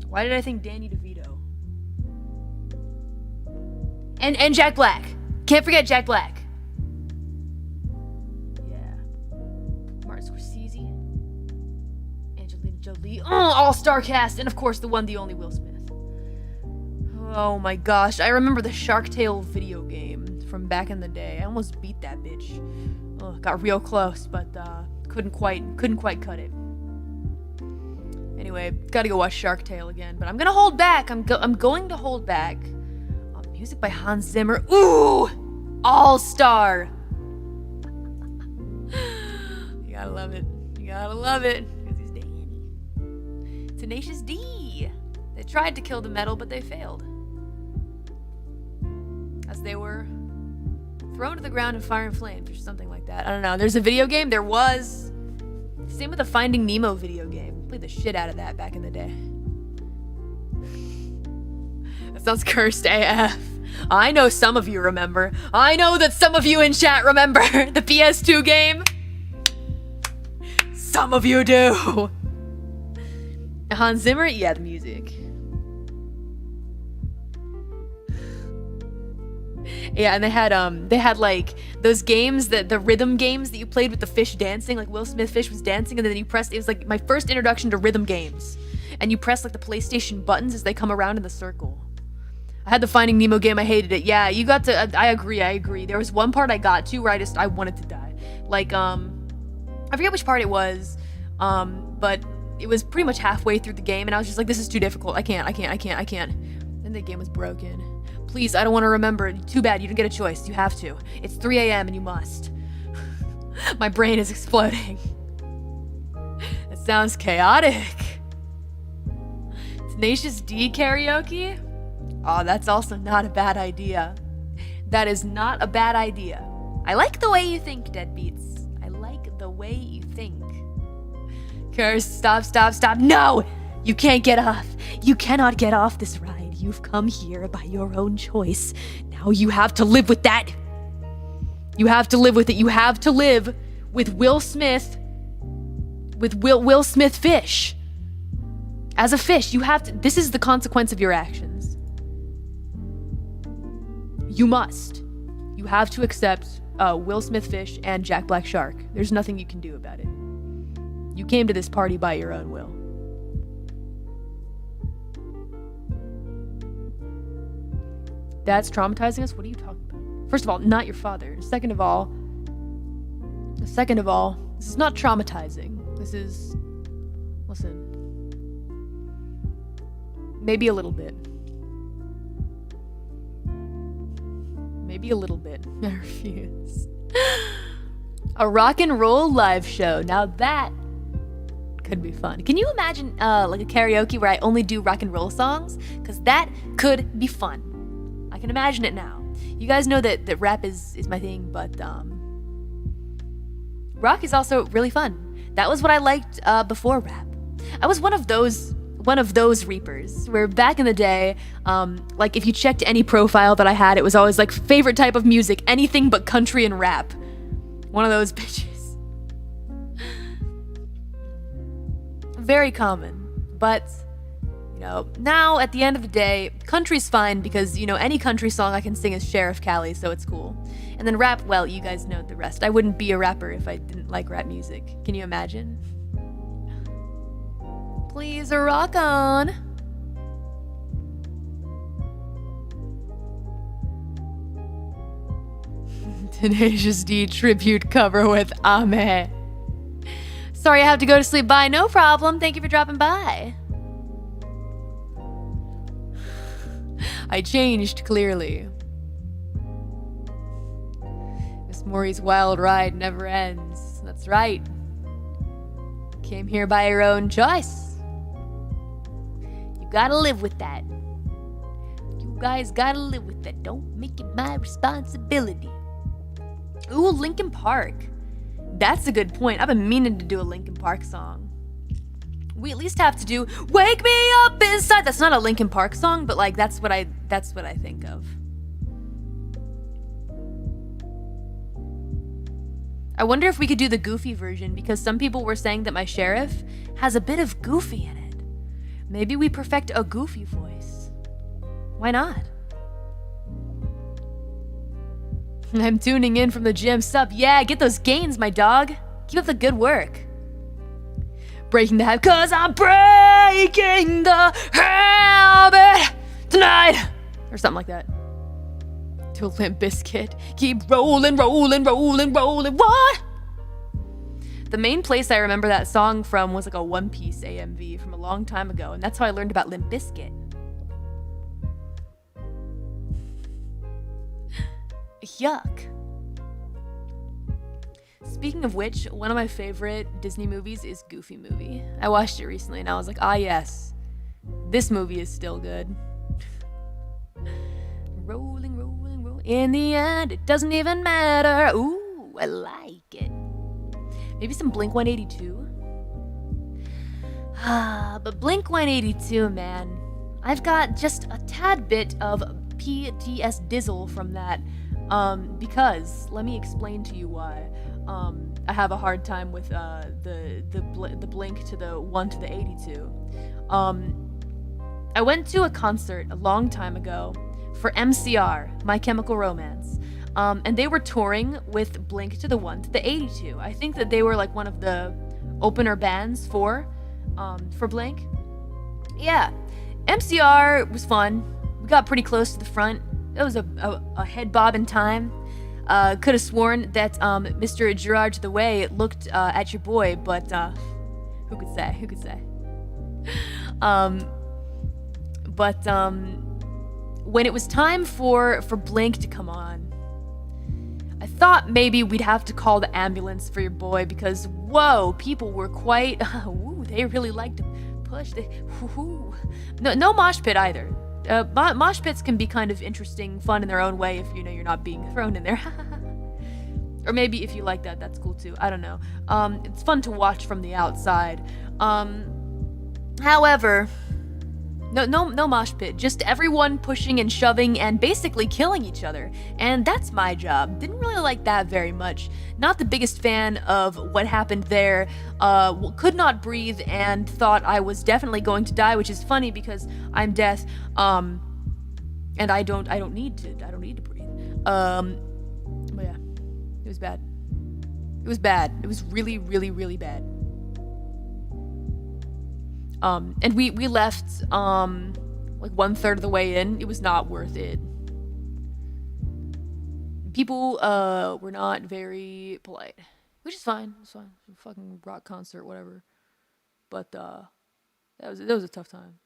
Why did I think Danny DeVito? And Jack Black. Can't forget Jack Black. Yeah. Martin Scorsese. Angelina Jolie. All-star cast. And of course the one, the only Will Smith. Oh my gosh. I remember the Shark Tale video game from back in the day. I almost beat that bitch. Got real close, but couldn't quite cut it. Anyway, gotta go watch Shark Tale again, but I'm gonna hold back. I'm going to hold back. Music by Hans Zimmer. Ooh, All-Star. You gotta love it. You gotta love it. Because he's Danny. Tenacious D. They tried to kill the metal, but they failed. As they were thrown to the ground in fire and flames, or something like that. I don't know. There's a video game. There was. Same with the Finding Nemo video game. Played the shit out of that back in the day. That sounds cursed AF. I know some of you remember. I know that some of you in chat remember the PS2 game. Some of you do. Hans Zimmer? Yeah, the music. Yeah, and they had like those games, the rhythm games that you played with the fish dancing, like Will Smith fish was dancing, and then you pressed, it was like my first introduction to rhythm games. And you press like the PlayStation buttons as they come around in the circle. I had the Finding Nemo game, I hated it. Yeah, you got to, I agree. There was one part I got to where I wanted to die. Like, I forget which part it was, but it was pretty much halfway through the game, and I was just like, this is too difficult. I can't. Then the game was broken. Please, I don't want to remember. Too bad, you didn't get a choice. You have to. It's 3 a.m. and you must. My brain is exploding. It sounds chaotic. Tenacious D karaoke? Oh, that's also not a bad idea. That is not a bad idea. I like the way you think, Deadbeats. I like the way you think. Curse, stop. No! You can't get off. You cannot get off this ride. You've come here by your own choice. Now you have to live with that. You have to live with it. You have to live with Will Smith. With Will Smith fish. As a fish, you have to. This is the consequence of your actions. You must. You you have to accept Will Smith Fish and Jack Black Shark. There's nothing you can do about it. You came to this party by your own will. That's traumatizing us? What are you talking about? First of all, not your father. Second of all, this is not traumatizing. This is, listen, maybe a little bit. Maybe a little bit. I refuse. A rock and roll live show. Now that could be fun. Can you imagine like a karaoke where I only do rock and roll songs? Because that could be fun. I can imagine it now. You guys know that rap is my thing, but rock is also really fun. That was what I liked before rap. I was one of those reapers where back in the day, like if you checked any profile that I had, it was always like favorite type of music, anything but country and rap. One of those bitches. Very common, but you know, now at the end of the day, country's fine because, you know, any country song I can sing is Sheriff Callie, so it's cool. And then rap, well, you guys know the rest. I wouldn't be a rapper if I didn't like rap music. Can you imagine? Please rock on. Tenacious D tribute cover with Ame. Sorry, I have to go to sleep. Bye. No problem. Thank you for dropping by. I changed, clearly. Miss Mori's wild ride never ends. That's right. Came here by your own choice. You gotta live with that. You guys gotta live with that. Don't make it my responsibility. Ooh, Linkin Park. That's a good point. I've been meaning to do a Linkin Park song. We at least have to do "Wake Me Up Inside." That's not a Linkin Park song, but like that's what I think of. I wonder if we could do the goofy version because some people were saying that my sheriff has a bit of goofy in it. Maybe we perfect a goofy voice. Why not? I'm tuning in from the gym. Sup? Yeah, get those gains, my dog. Keep up the good work. Breaking the habit, cause I'm breaking the habit tonight. Or something like that. To Limp Bizkit. Keep rolling, rolling, rolling, rolling. What? The main place I remember that song from was like a One Piece AMV from a long time ago, and that's how I learned about Limp Bizkit. Yuck. Speaking of which, one of my favorite Disney movies is Goofy Movie. I watched it recently and I was like, ah yes, this movie is still good. Rolling, rolling, rolling. In the end, it doesn't even matter. Ooh, I like it. Maybe some Blink-182. But Blink-182, man. I've got just a tad bit of PTS dizzle from that. Because, let me explain to you why. I have a hard time with the Blink to the 1 to the 82. I went to a concert a long time ago for MCR, My Chemical Romance, and they were touring with Blink to the 1 to the 82. I think that they were like one of the opener bands for Blink. Yeah, MCR was fun. We got pretty close to the front. That was a head bob in time. Could have sworn that Mr. Gerard the Way looked at your boy, but who could say? Who could say? But when it was time for Blink to come on, I thought maybe we'd have to call the ambulance for your boy because whoa, people were quite they really liked to push. No mosh pit either. Mosh pits can be kind of interesting, fun in their own way if you know you're not being thrown in there. Or maybe if you like that, that's cool too. I don't know. It's fun to watch from the outside. However, no mosh pit. Just everyone pushing and shoving and basically killing each other. And that's my job. Didn't really like that very much. Not the biggest fan of what happened there. Could not breathe and thought I was definitely going to die, which is funny because I'm deaf. And I don't need to breathe. It was bad. It was bad. It was really, really, really bad. And we left, like 1/3 of the way in. It was not worth it. People, were not very polite. Which is fine. It's fine. Fucking rock concert, whatever. But, that was a tough time.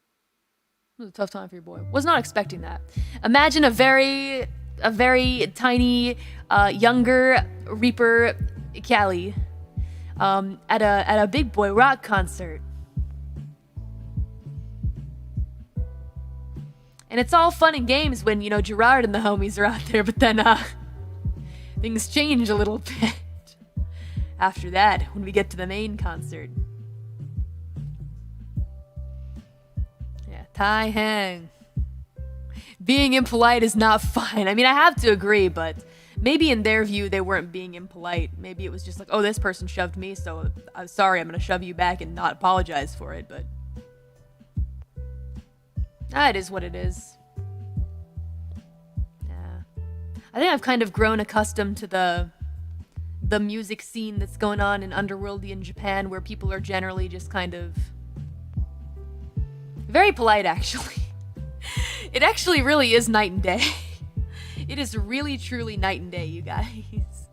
It was a tough time for your boy. Was not expecting that. Imagine a very tiny, younger Reaper Callie, at a big boy rock concert. And it's all fun and games when, you know, Gerard and the homies are out there, but then, things change a little bit after that when we get to the main concert. Yeah, Tai Hang. Being impolite is not fine. I mean, I have to agree, but maybe in their view, they weren't being impolite. Maybe it was just like, oh, this person shoved me, so I'm sorry, I'm gonna shove you back and not apologize for it, but it is what it is. Yeah. I think I've kind of grown accustomed to the music scene that's going on in Underworldian Japan, where people are generally just kind of very polite, actually. It actually really is night and day. It is really, truly night and day, you guys.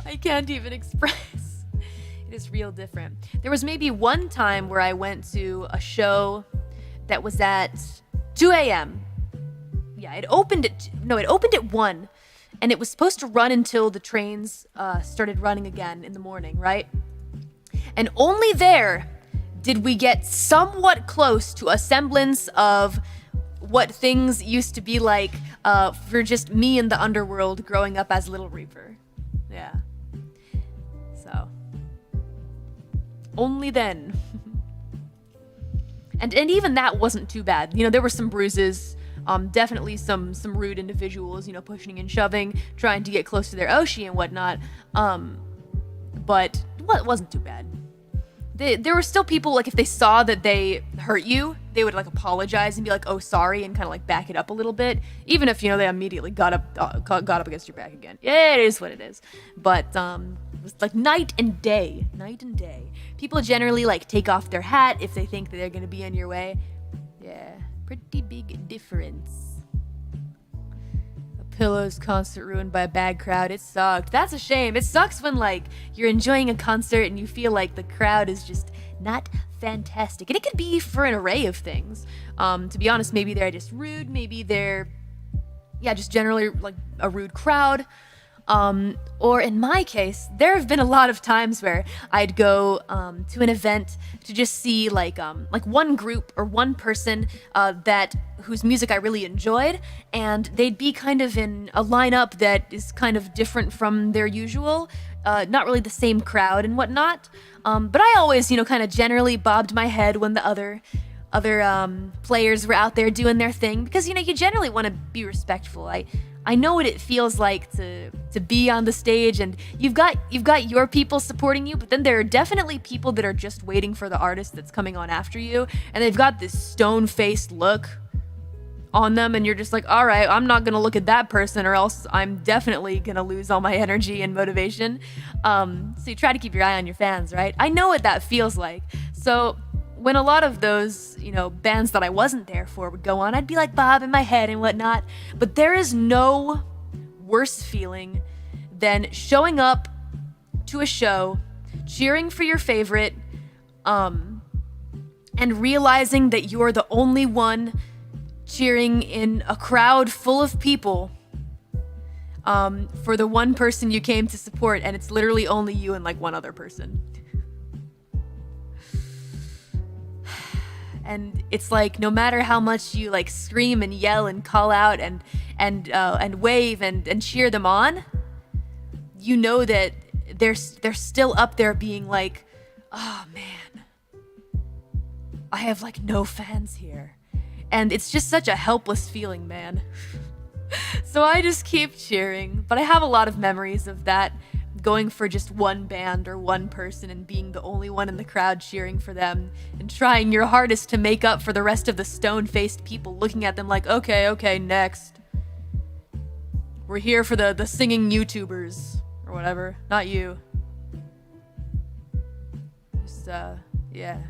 I can't even express. It is real different. There was maybe one time where I went to a show that was at 2 a.m. Yeah, it opened at 1, and it was supposed to run until the trains started running again in the morning, right? And only there did we get somewhat close to a semblance of what things used to be like for just me in the underworld growing up as Little Reaper. Yeah. So. Only then. And even that wasn't too bad. You know, there were some bruises, definitely some rude individuals, you know, pushing and shoving, trying to get close to their Oshi and whatnot. But it wasn't too bad. There were still people, like, if they saw that they hurt you, they would, like, apologize and be like, oh, sorry, and kind of, like, back it up a little bit. Even if, you know, they immediately got up against your back again. Yeah, it is what it is. But, it was, like, night and day. Night and day. People generally, like, take off their hat if they think that they're gonna be in your way. Yeah, pretty big difference. Pillows concert ruined by a bad crowd. It sucked. That's a shame. It sucks when, like, you're enjoying a concert and you feel like the crowd is just not fantastic. And it could be for an array of things. To be honest, maybe they're just rude. Maybe they're, just generally, like, a rude crowd. Or in my case, there have been a lot of times where I'd go to an event to just see like one group or one person whose music I really enjoyed, and they'd be kind of in a lineup that is kind of different from their usual, not really the same crowd and whatnot. But I always, kind of generally bobbed my head when the other players were out there doing their thing, because you generally want to be respectful. I know what it feels like to be on the stage, and you've got your people supporting you, but then there are definitely people that are just waiting for the artist that's coming on after you, and they've got this stone-faced look on them, and you're just like, all right, I'm not gonna look at that person, or else I'm definitely gonna lose all my energy and motivation. So you try to keep your eye on your fans, right? I know what that feels like. So when a lot of those, bands that I wasn't there for would go on, I'd be like bobbing my head and whatnot. But there is no worse feeling than showing up to a show, cheering for your favorite, and realizing that you're the only one cheering in a crowd full of people for the one person you came to support, and it's literally only you and like one other person. And it's like, no matter how much you like scream and yell and call out and wave and cheer them on, you know that they're still up there being like, oh man, I have like no fans here. And it's just such a helpless feeling, man. So I just keep cheering. But I have a lot of memories of that, going for just one band or one person and being the only one in the crowd cheering for them and trying your hardest to make up for the rest of the stone-faced people looking at them like, okay, next. We're here for the singing YouTubers. or whatever. Not you. Just, yeah.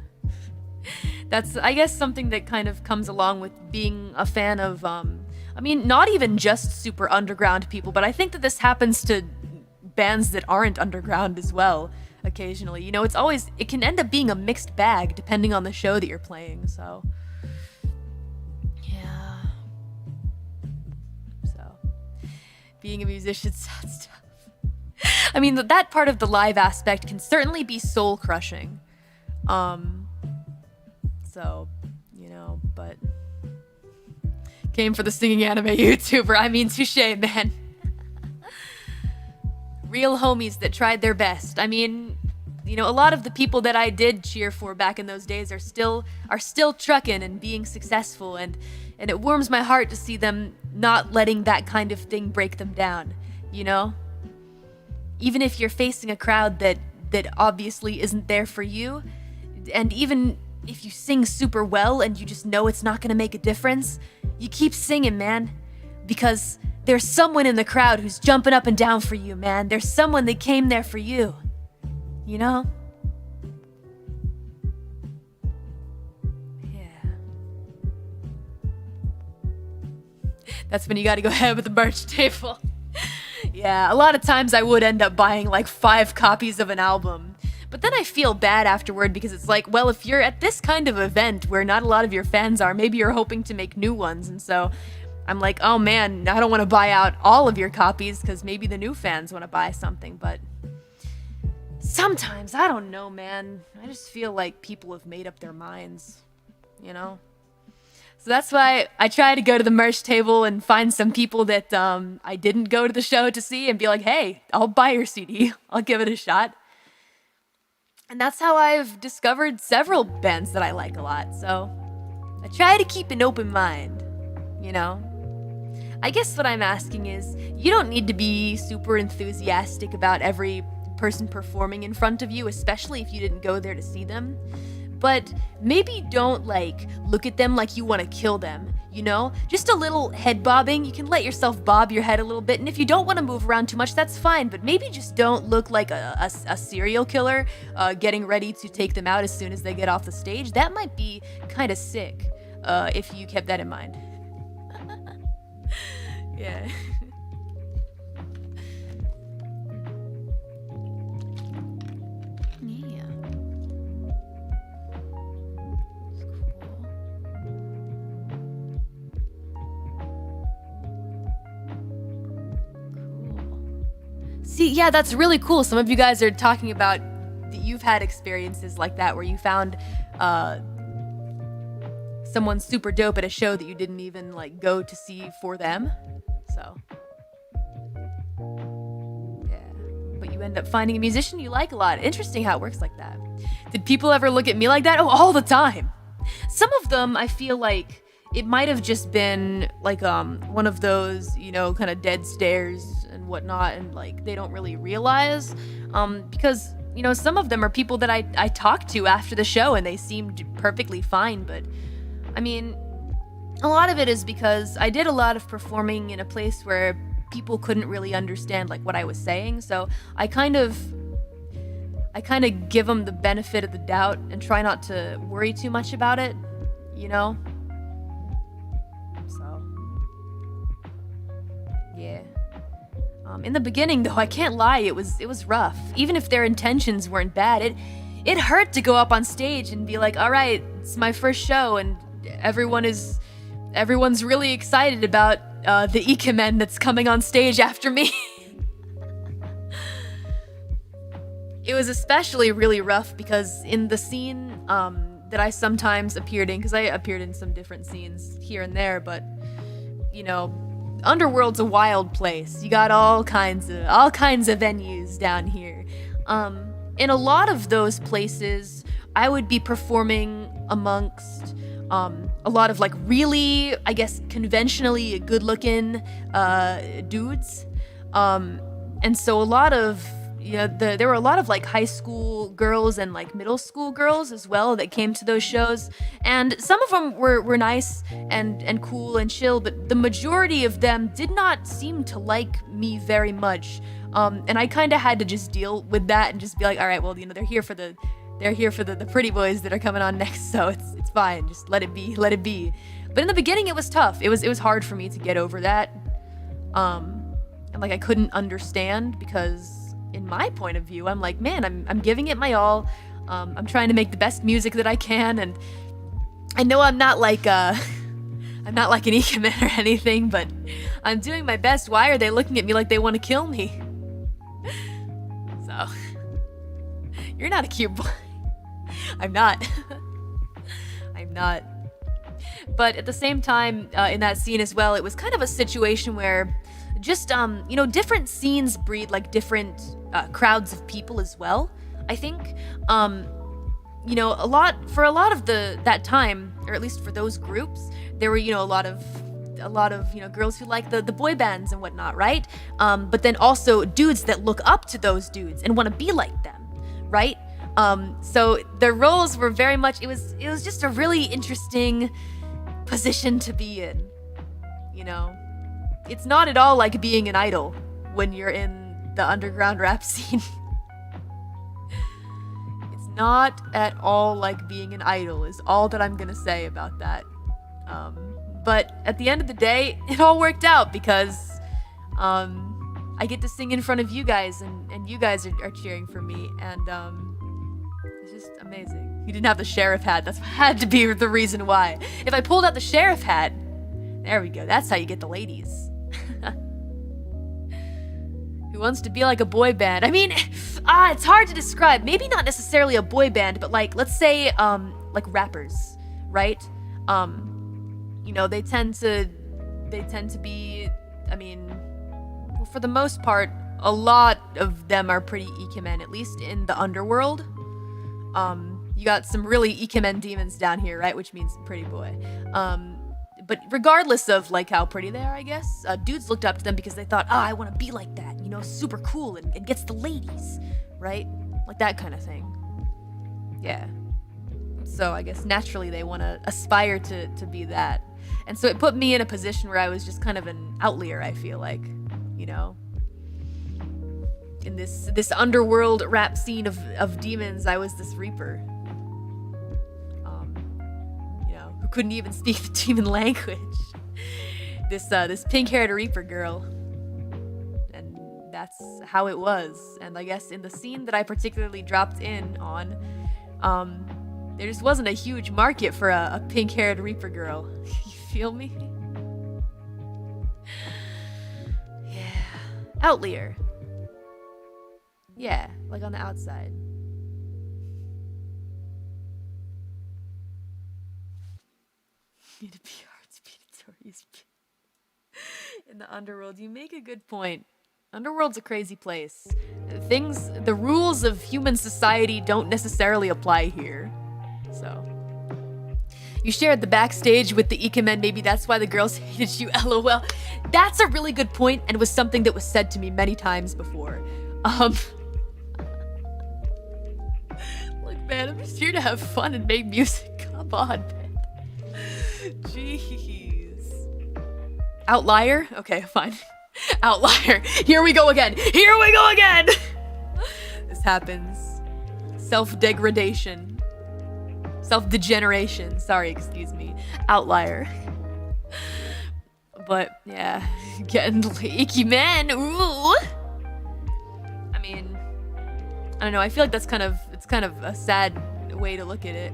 That's, I guess, something that kind of comes along with being a fan of, I mean, not even just super underground people, but I think that this happens to bands that aren't underground as well, occasionally. You know, it can end up being a mixed bag depending on the show that you're playing, so. Yeah. So, being a musician sounds tough. I mean, that part of the live aspect can certainly be soul-crushing. So, you know, but came for the singing anime YouTuber. I mean, touche, man. Real homies that tried their best. I mean, you know, a lot of the people that I did cheer for back in those days are still trucking and being successful, and it warms my heart to see them not letting that kind of thing break them down, you know? Even if you're facing a crowd that obviously isn't there for you, and even if you sing super well and you just know it's not gonna make a difference, you keep singing, man. Because there's someone in the crowd who's jumping up and down for you, man. There's someone that came there for you. You know? Yeah. That's when you gotta go ahead with the merch table. Yeah, a lot of times I would end up buying like 5 copies of an album. But then I feel bad afterward because it's like, well, if you're at this kind of event where not a lot of your fans are, maybe you're hoping to make new ones. And so I'm like, oh man, I don't want to buy out all of your copies because maybe the new fans want to buy something. But sometimes, I don't know, man. I just feel like people have made up their minds, you know? So that's why I try to go to the merch table and find some people that I didn't go to the show to see and be like, hey, I'll buy your CD. I'll give it a shot. And that's how I've discovered several bands that I like a lot, so I try to keep an open mind, you know? I guess what I'm asking is, you don't need to be super enthusiastic about every person performing in front of you, especially if you didn't go there to see them. But maybe don't, like, look at them like you want to kill them, you know? Just a little head bobbing. You can let yourself bob your head a little bit, and if you don't want to move around too much, that's fine, but maybe just don't look like a serial killer getting ready to take them out as soon as they get off the stage. That might be kind of sick if you kept that in mind. Yeah. See, yeah, that's really cool. Some of you guys are talking about that you've had experiences like that where you found someone super dope at a show that you didn't even like go to see for them. So, yeah. But you end up finding a musician you like a lot. Interesting how it works like that. Did people ever look at me like that? Oh, all the time. Some of them, I feel like it might have just been like one of those, you know, kind of dead stares and whatnot, and like they don't really realize because, you know, some of them are people that I talked to after the show and they seemed perfectly fine. But I mean, a lot of it is because I did a lot of performing in a place where people couldn't really understand like what I was saying, so I kind of give them the benefit of the doubt and try not to worry too much about it, you know? So, yeah. In the beginning, though, I can't lie, it was rough. Even if their intentions weren't bad, it hurt to go up on stage and be like, all right, it's my first show, and everyone's really excited about the Ikemen that's coming on stage after me. It was especially really rough because in the scene that I sometimes appeared in, because I appeared in some different scenes here and there, but, you know, Underworld's a wild place. You got all kinds of venues down here. In a lot of those places, I would be performing amongst a lot of like really, I guess, conventionally good-looking dudes. And so a lot of there were a lot of like high school girls and like middle school girls as well that came to those shows, and some of them were nice and cool and chill, but the majority of them did not seem to like me very much. And I kind of had to just deal with that and just be like, all right, well, they're here for the pretty boys that are coming on next, so it's fine. Just let it be. But in the beginning, it was tough. It was hard for me to get over that. And like I couldn't understand, because in my point of view, I'm like, man, I'm giving it my all. I'm trying to make the best music that I can, and I know I'm not like an ikemen or anything, but I'm doing my best. Why are they looking at me like they want to kill me? So, you're not a cute boy. I'm not. I'm not. But at the same time, in that scene as well, it was kind of a situation where just, different scenes breed like different crowds of people as well. I think, a lot of that time, or at least for those groups, there were, a lot of girls who like the boy bands and whatnot, right? But then also dudes that look up to those dudes and want to be like them, right? So their roles were very much, it was just a really interesting position to be in, It's not at all like being an idol when you're in the underground rap scene. It's not at all like being an idol is all that I'm gonna say about that. But at the end of the day, it all worked out because I get to sing in front of you guys, and you guys are cheering for me, and it's just amazing. You didn't have the sheriff hat. That's had to be the reason why. If I pulled out the sheriff hat, there we go. That's how you get the ladies. Who wants to be like a boy band? I mean, it's hard to describe. Maybe not necessarily a boy band, but like, let's say, like rappers, right? They tend to be, well, for the most part, a lot of them are pretty ikemen, at least in the underworld. You got some really ikemen demons down here, right? Which means pretty boy. But regardless of like how pretty they are, I guess, dudes looked up to them because they thought, I want to be like that, super cool and gets the ladies, right? Like that kind of thing. Yeah. So I guess naturally they want to aspire to be that. And so it put me in a position where I was just kind of an outlier, I feel like, in this underworld rap scene of demons, I was this reaper. Who couldn't even speak the demon language. This pink-haired reaper girl. And that's how it was. And I guess in the scene that I particularly dropped in on, there just wasn't a huge market for a pink-haired reaper girl. You feel me? Yeah. Outlier. Yeah, like on the outside. Need to be hard to be notorious in the underworld. You make a good point. Underworld's a crazy place. The rules of human society don't necessarily apply here. So, you shared the backstage with the ikemen. Maybe that's why the girls hated you. LOL. That's a really good point, and was something that was said to me many times before. Look, man, I'm just here to have fun and make music. Come on, man. Jeez. Outlier? Okay, fine. Outlier. Here we go again. This happens. Self-degradation. Self-degeneration. Sorry, excuse me. Outlier. But, yeah. Getting ikemen. Ooh. I don't know. I feel like it's kind of a sad way to look at it.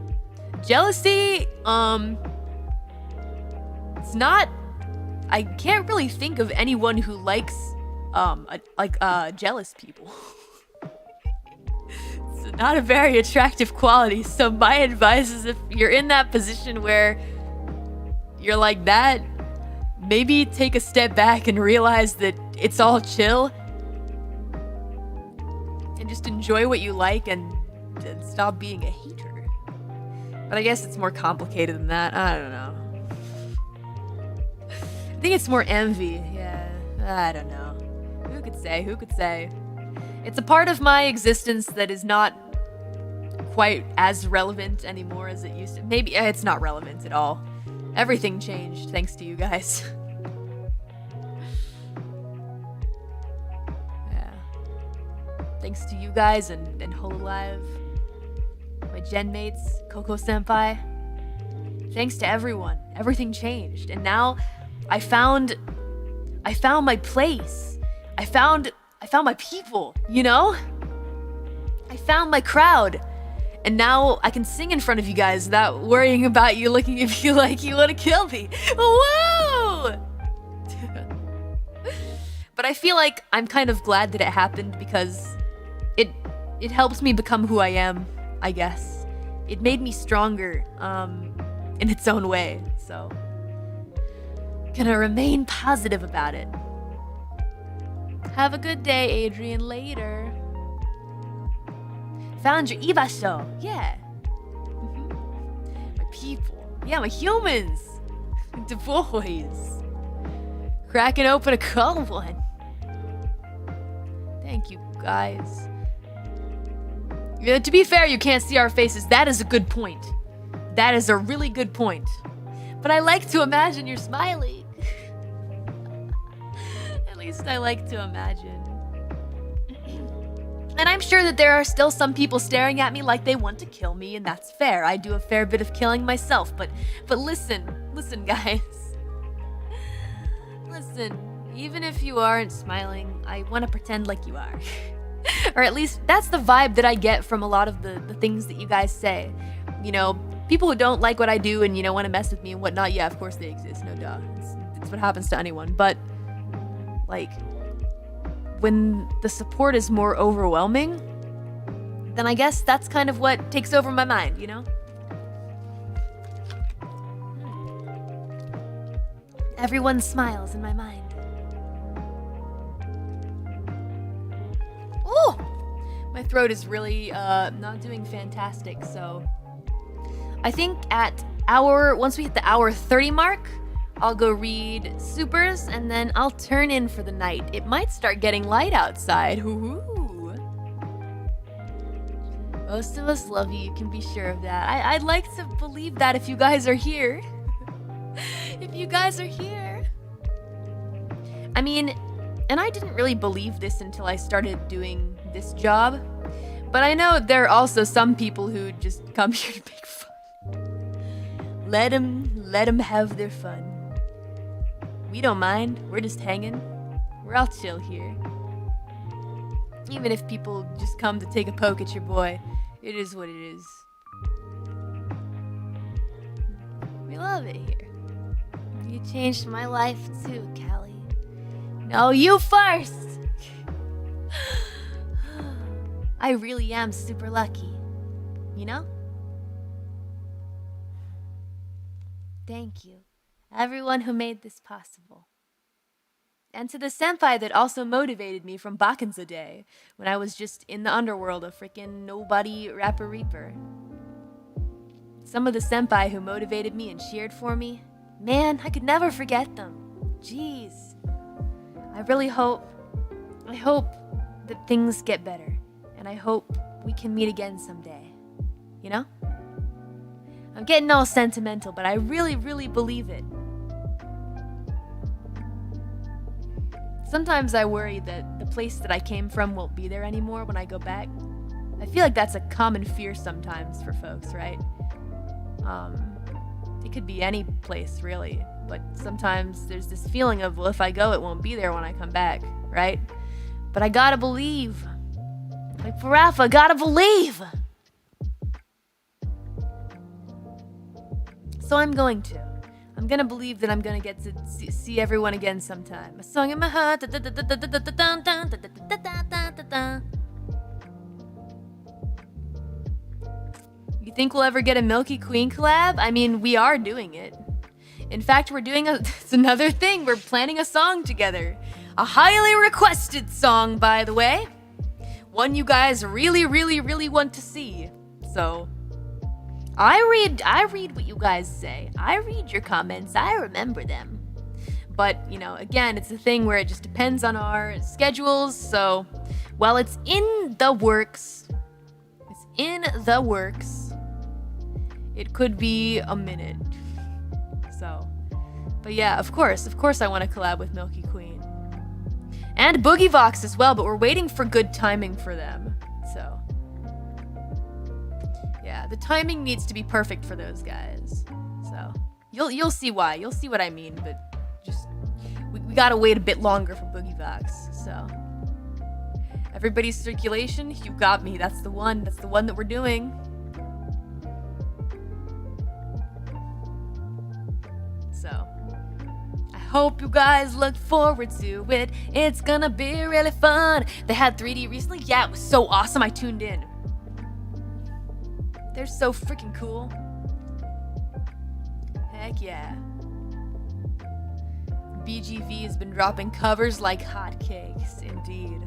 Jealousy, it's not, I can't really think of anyone who likes, jealous people. It's not a very attractive quality, so my advice is if you're in that position where you're like that, maybe take a step back and realize that it's all chill, and just enjoy what you like and stop being a hater. But I guess it's more complicated than that. I don't know. I think it's more envy. Yeah, I don't know. Who could say? It's a part of my existence that is not quite as relevant anymore as it used to. Maybe it's not relevant at all. Everything changed thanks to you guys. Yeah. Thanks to you guys and HoloLive, my gen mates, Coco Senpai. Thanks to everyone. Everything changed. And now I found my place. I found my people, you know? I found my crowd. And now I can sing in front of you guys without worrying about you looking at me like you want to kill me. Woo! But I feel like I'm kind of glad that it happened because it helps me become who I am, I guess. It made me stronger, in its own way, so gonna remain positive about it. Have a good day, Adrian. Later. Found your ibasho. Yeah. My people. Yeah, my humans. The boys. Cracking open a cold one. Thank you, guys. Yeah, to be fair, you can't see our faces. That is a good point. That is a really good point. But I like to imagine you're smiling. At least I like to imagine. And I'm sure that there are still some people staring at me like they want to kill me, and that's fair. I do a fair bit of killing myself, but listen, guys. Listen, even if you aren't smiling, I want to pretend like you are. Or at least that's the vibe that I get from a lot of the things that you guys say. You know, people who don't like what I do and, you know, want to mess with me and whatnot, yeah, of course they exist, no duh. It's what happens to anyone. But, like, when the support is more overwhelming, then I guess that's kind of what takes over my mind, you know? Everyone smiles in my mind. Oh! My throat is really not doing fantastic, so I think once we hit the hour 30 mark, I'll go read supers and then I'll turn in for the night. It might start getting light outside. Ooh. Most of us love you can be sure of that. I'd like to believe that if you guys are here. If you guys are here. I mean, and I didn't really believe this until I started doing this job. But I know there are also some people who just come here to make fun. Let them have their fun. We don't mind. We're just hanging. We're all chill here. Even if people just come to take a poke at your boy, it is what it is. We love it here. You changed my life too, Callie. No, you first! I really am super lucky. You know? Thank you. Everyone who made this possible. And to the senpai that also motivated me from Bakenza Day, when I was just in the underworld, a freaking nobody rapper reaper. Some of the senpai who motivated me and cheered for me, man, I could never forget them. Jeez. I hope that things get better, and I hope we can meet again someday. You know? I'm getting all sentimental, but I really, really believe it. Sometimes I worry that the place that I came from won't be there anymore when I go back. I feel like that's a common fear sometimes for folks, right? It could be any place, really. But sometimes there's this feeling of, well, if I go, it won't be there when I come back, right? But I gotta believe. Like Parafa, gotta believe! So I'm gonna believe that I'm gonna get to see everyone again sometime. A song in my heart. You think we'll ever get a Milky Queen collab? I mean, we are doing it. In fact, we're doing it's another thing. We're planning a song together. A highly requested song, by the way. One you guys really, really, really want to see. So I read what you guys say. I read your comments. I remember them. But, you know, again, it's a thing where it just depends on our schedules. So while it's in the works, it could be a minute. So, but yeah, of course I want to collab with Milky Queen. And Boogie Vox as well, but we're waiting for good timing for them. So, yeah, the timing needs to be perfect for those guys. So, you'll see why. You'll see what I mean, but just we gotta wait a bit longer for Boogie Vox. So, everybody's circulation, you got me. That's the one. That's the one that we're doing. So, I hope you guys look forward to it. It's gonna be really fun. They had 3D recently. Yeah, it was so awesome. I tuned in. They're so freaking cool. Heck yeah. BGV has been dropping covers like hotcakes, indeed.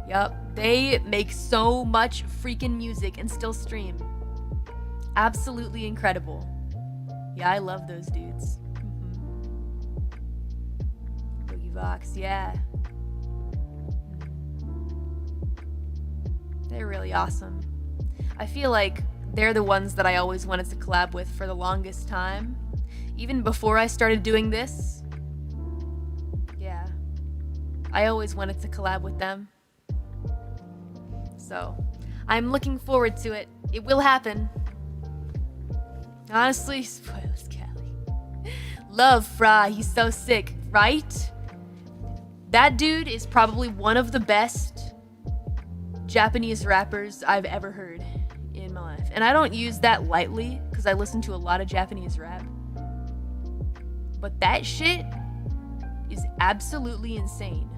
Yup, they make so much freaking music and still stream. Absolutely incredible. Yeah, I love those dudes. Boogie Vox, yeah. They're really awesome. I feel like they're the ones that I always wanted to collab with for the longest time. Even before I started doing this. Yeah. I always wanted to collab with them. So, I'm looking forward to it. It will happen. Honestly, spoilers, Callie. Love Fry, he's so sick, right? That dude is probably one of the best Japanese rappers I've ever heard in my life. And I don't use that lightly, because I listen to a lot of Japanese rap. But that shit is absolutely insane.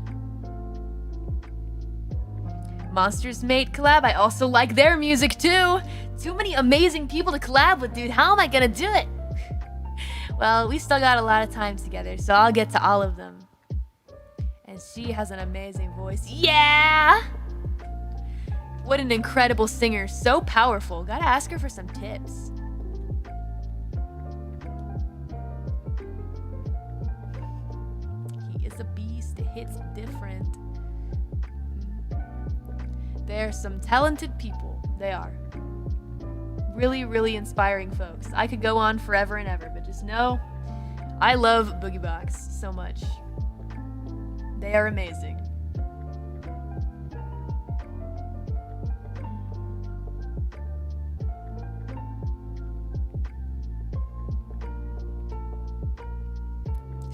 Monsters Mate collab, I also like their music too. Too many amazing people to collab with, dude. How am I gonna do it? Well, we still got a lot of time together, so I'll get to all of them. And she has an amazing voice. Yeah! What an incredible singer. So powerful. Gotta ask her for some tips. He is a beast. It hits different. They're some talented people. They are. Really, really inspiring folks. I could go on forever and ever, but just know I love Boogie Vox so much. They are amazing.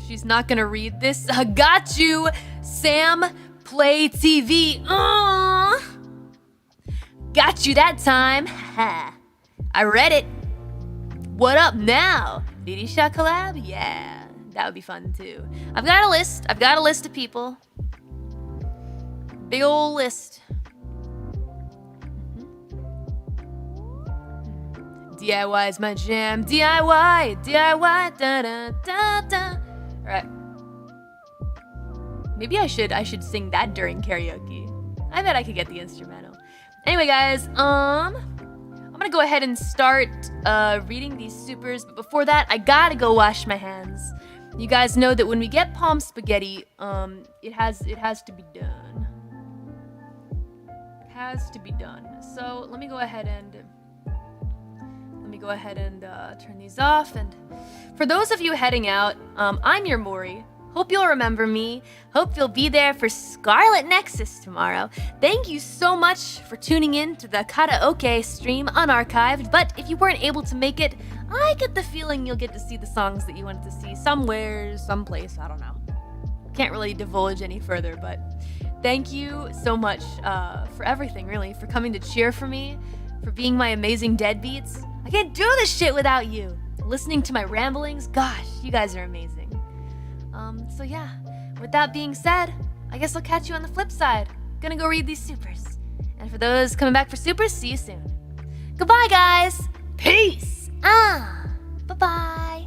She's not gonna read this. I got you, Sam Play TV. Got you that time. Ha. I read it. What up now? Vidisha collab? Yeah, that would be fun too. I've got a list of people. Big ol' list. DIY is my jam. DIY, da da da da. All right. Maybe I should sing that during karaoke. I bet I could get the instrumental. Anyway, guys, I'm gonna go ahead and start reading these supers, but before that, I gotta go wash my hands. You guys know that when we get palm spaghetti, it has to be done. It has to be done. So let me go ahead and turn these off. And for those of you heading out, I'm your Mori. Hope you'll remember me. Hope you'll be there for Scarlet Nexus tomorrow. Thank you so much for tuning in to the karaoke stream unarchived. But if you weren't able to make it, I get the feeling you'll get to see the songs that you wanted to see somewhere, someplace, I don't know. Can't really divulge any further, but thank you so much for everything, really. For coming to cheer for me, for being my amazing deadbeats. I can't do this shit without you. Listening to my ramblings, gosh, you guys are amazing. So yeah, with that being said, I guess I'll catch you on the flip side. Gonna go read these supers. And for those coming back for supers, see you soon. Goodbye, guys. Peace. Bye-bye.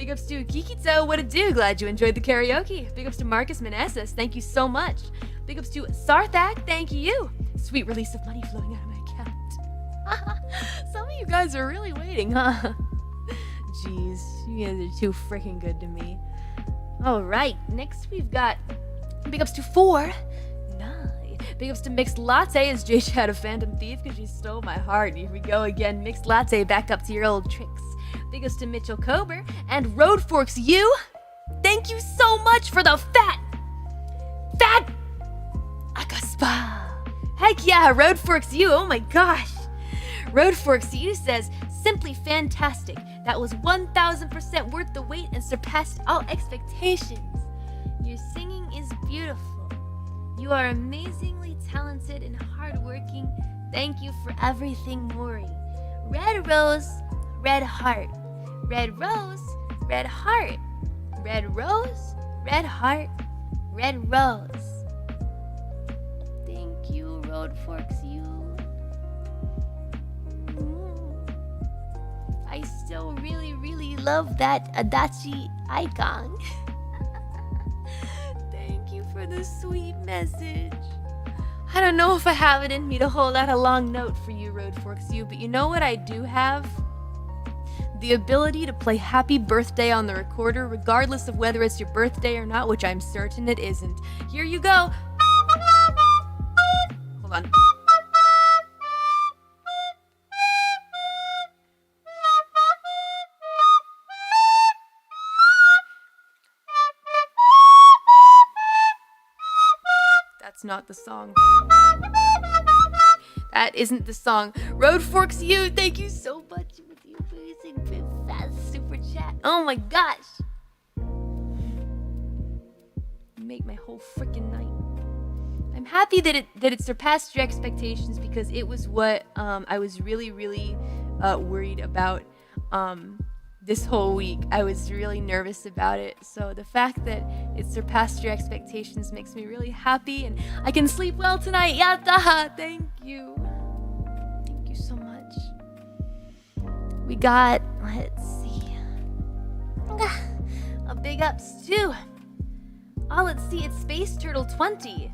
Big ups to Kikito, what it do? Glad you enjoyed the karaoke. Big ups to Marcus Meneses, thank you so much. Big ups to Sarthak, thank you. Sweet release of money flowing out of my account. Some of you guys are really waiting, huh? Jeez, you guys are too freaking good to me. Alright, next we've got big ups to 4. Big ups to Mixed Latte as J Chat a Phantom Thief because she stole my heart. Here we go again. Mixed Latte, back up to your old tricks. Big ups to Mitchell Kober and Road Forks you. Thank you so much for the fat Akaspa. Heck yeah, Road Forks you. Oh my gosh. Road Forks you says, simply fantastic. That was 1000% worth the wait and surpassed all expectations. Your singing is beautiful. You are amazingly talented and hardworking. Thank you for everything, Mori. Red rose, red heart. Red rose, red heart. Red rose, red heart. Red rose. Thank you, Road Forks you. I still really, really love that Adachi icon. For the sweet message. I don't know if I have it in me to hold out a long note for you, Road Forks you, but you know what I do have? The ability to play Happy Birthday on the recorder, regardless of whether it's your birthday or not, which I'm certain it isn't. Here you go. Hold on. That's not the song. That isn't the song. Road Forks you, thank you so much with your amazing fast super chat. Oh my gosh. You make my whole freaking night. I'm happy that it surpassed your expectations because it was what I was really worried about this whole week. I was really nervous about it. So the fact that it surpassed your expectations makes me really happy and I can sleep well tonight. Yatta! Thank you. Thank you so much. We got, let's see, a big ups too. Oh, let's see, it's Space Turtle 20.